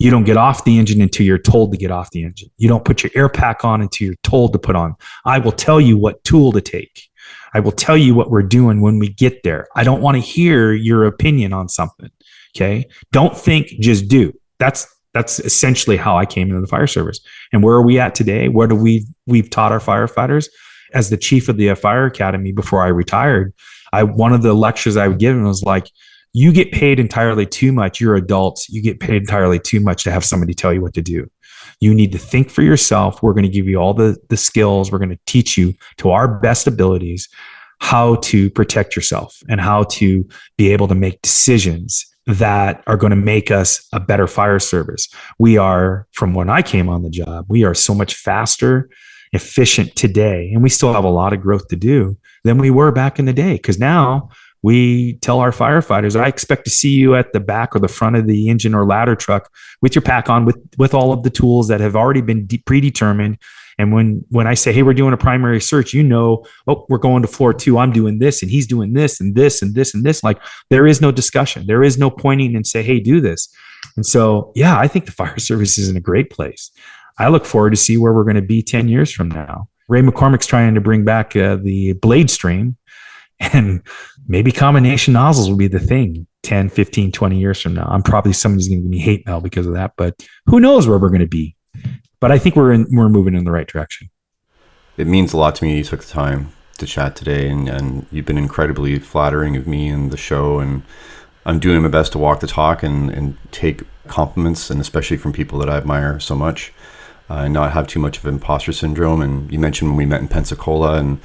you don't get off the engine until you're told to get off the engine. You don't put your air pack on until you're told to put on. I will tell you what tool to take. I will tell you what we're doing when we get there. I don't want to hear your opinion on something. Okay. Don't think, just do. That's essentially how I came into the fire service. And where are we at today? What have we've taught our firefighters? As the chief of the fire academy before I retired, one of the lectures I would give them was like, you get paid entirely too much. You're adults. You get paid entirely too much to have somebody tell you what to do. You need to think for yourself. We're going to give you all the skills. We're going to teach you to our best abilities how to protect yourself and how to be able to make decisions that are going to make us a better fire service. We are, from when I came on the job, we are so much faster, efficient today, and we still have a lot of growth to do than we were back in the day. Because now we tell our firefighters, I expect to see you at the back or the front of the engine or ladder truck with your pack on, with all of the tools that have already been predetermined. And when I say, hey, we're doing a primary search, oh, we're going to floor 2. I'm doing this, and he's doing this and this and this and this. Like, there is no discussion. There is no pointing and say, hey, do this. And so, yeah, I think the fire service is in a great place. I look forward to see where we're going to be 10 years from now. Ray McCormick's trying to bring back the blade stream, and maybe combination nozzles will be the thing 10, 15, 20 years from now. I'm probably somebody's going to give me hate mail because of that, but who knows where we're going to be. But I think we're moving in the right direction. It means a lot to me you took the time to chat today, and you've been incredibly flattering of me and the show, and I'm doing my best to walk the talk and take compliments, and especially from people that I admire so much, and not have too much of imposter syndrome. And you mentioned when we met in Pensacola, and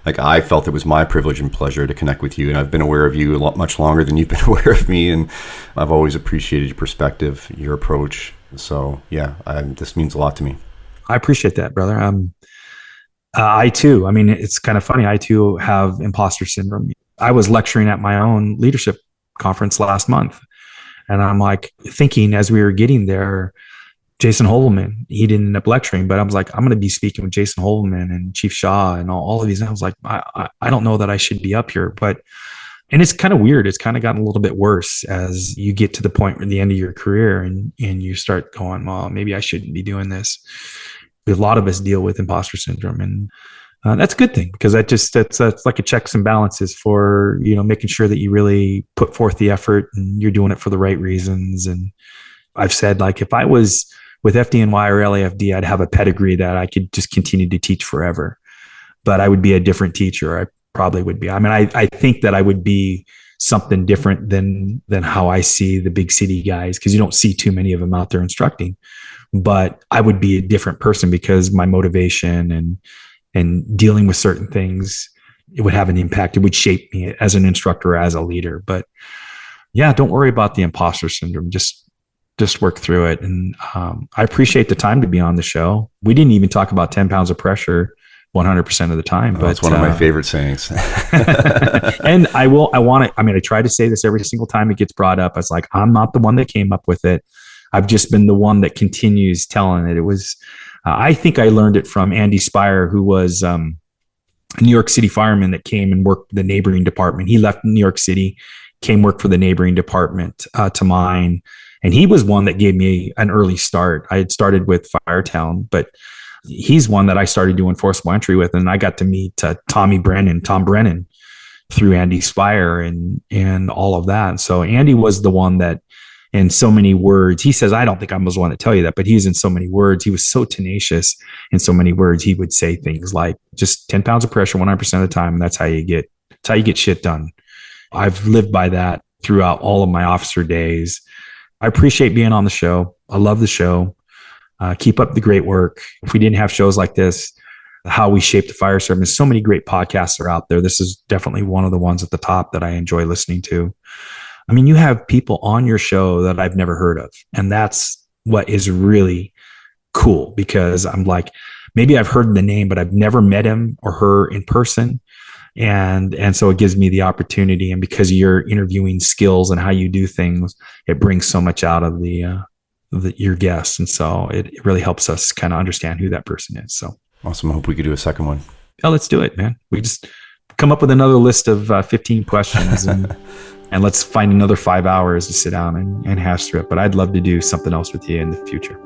like I felt it was my privilege and pleasure to connect with you, and I've been aware of you a lot much longer than you've been aware of me, and I've always appreciated your perspective, your approach. So yeah, this means a lot to me. I appreciate that, brother. I too, I mean, it's kind of funny. I too have imposter syndrome. I was lecturing at my own leadership conference last month, and I'm like thinking as we were getting there, Jason Holman, he didn't end up lecturing, but I was like, I'm going to be speaking with Jason Holman and Chief Shaw and all of these. And I was like, I don't know that I should be up here, and it's kind of weird. It's kind of gotten a little bit worse as you get to the point at the end of your career and you start going, well, maybe I shouldn't be doing this. A lot of us deal with imposter syndrome, and that's a good thing, because that's like a checks and balances for, making sure that you really put forth the effort and you're doing it for the right reasons. And I've said, like, if I was with FDNY or LAFD, I'd have a pedigree that I could just continue to teach forever, but I would be a different teacher. I probably would be. I mean, I think that I would be something different than how I see the big city guys, because you don't see too many of them out there instructing. But I would be a different person because my motivation and dealing with certain things, it would have an impact. It would shape me as an instructor, as a leader. But yeah, don't worry about the imposter syndrome. Just work through it. And I appreciate the time to be on the show. We didn't even talk about 10 pounds of pressure 100% of the time. But that's one of my favorite sayings. And I try to say this every single time it gets brought up. It's like, I'm not the one that came up with it. I've just been the one that continues telling it. It was, I think I learned it from Andy Spire, who was a New York City fireman that came and worked the neighboring department. He left New York City, came work for the neighboring department to mine. And he was one that gave me an early start. I had started with Firetown, but he's one that I started doing forcible entry with. And I got to meet Tom Brennan, through Andy Spire and all of that. So Andy was the one that, in so many words, he says, I don't think I was the one to tell you that, but he's in so many words. He was so tenacious in so many words. He would say things like, just 10 pounds of pressure 100% of the time. And that's how you get shit done. I've lived by that throughout all of my officer days. I appreciate being on the show. I love the show. Keep up the great work. If we didn't have shows like this, How We Shape the Fire Service, so many great podcasts are out there. This is definitely one of the ones at the top that I enjoy listening to. I mean, you have people on your show that I've never heard of. And that's what is really cool, because I'm like, maybe I've heard the name, but I've never met him or her in person. And so it gives me the opportunity. And because of your interviewing skills and how you do things, it brings so much out of your guests. And so it really helps us kind of understand who that person is. So awesome. I hope we could do a second one. Yeah, let's do it, man. We just come up with another list of 15 questions and let's find another 5 hours to sit down and hash through it. But I'd love to do something else with you in the future.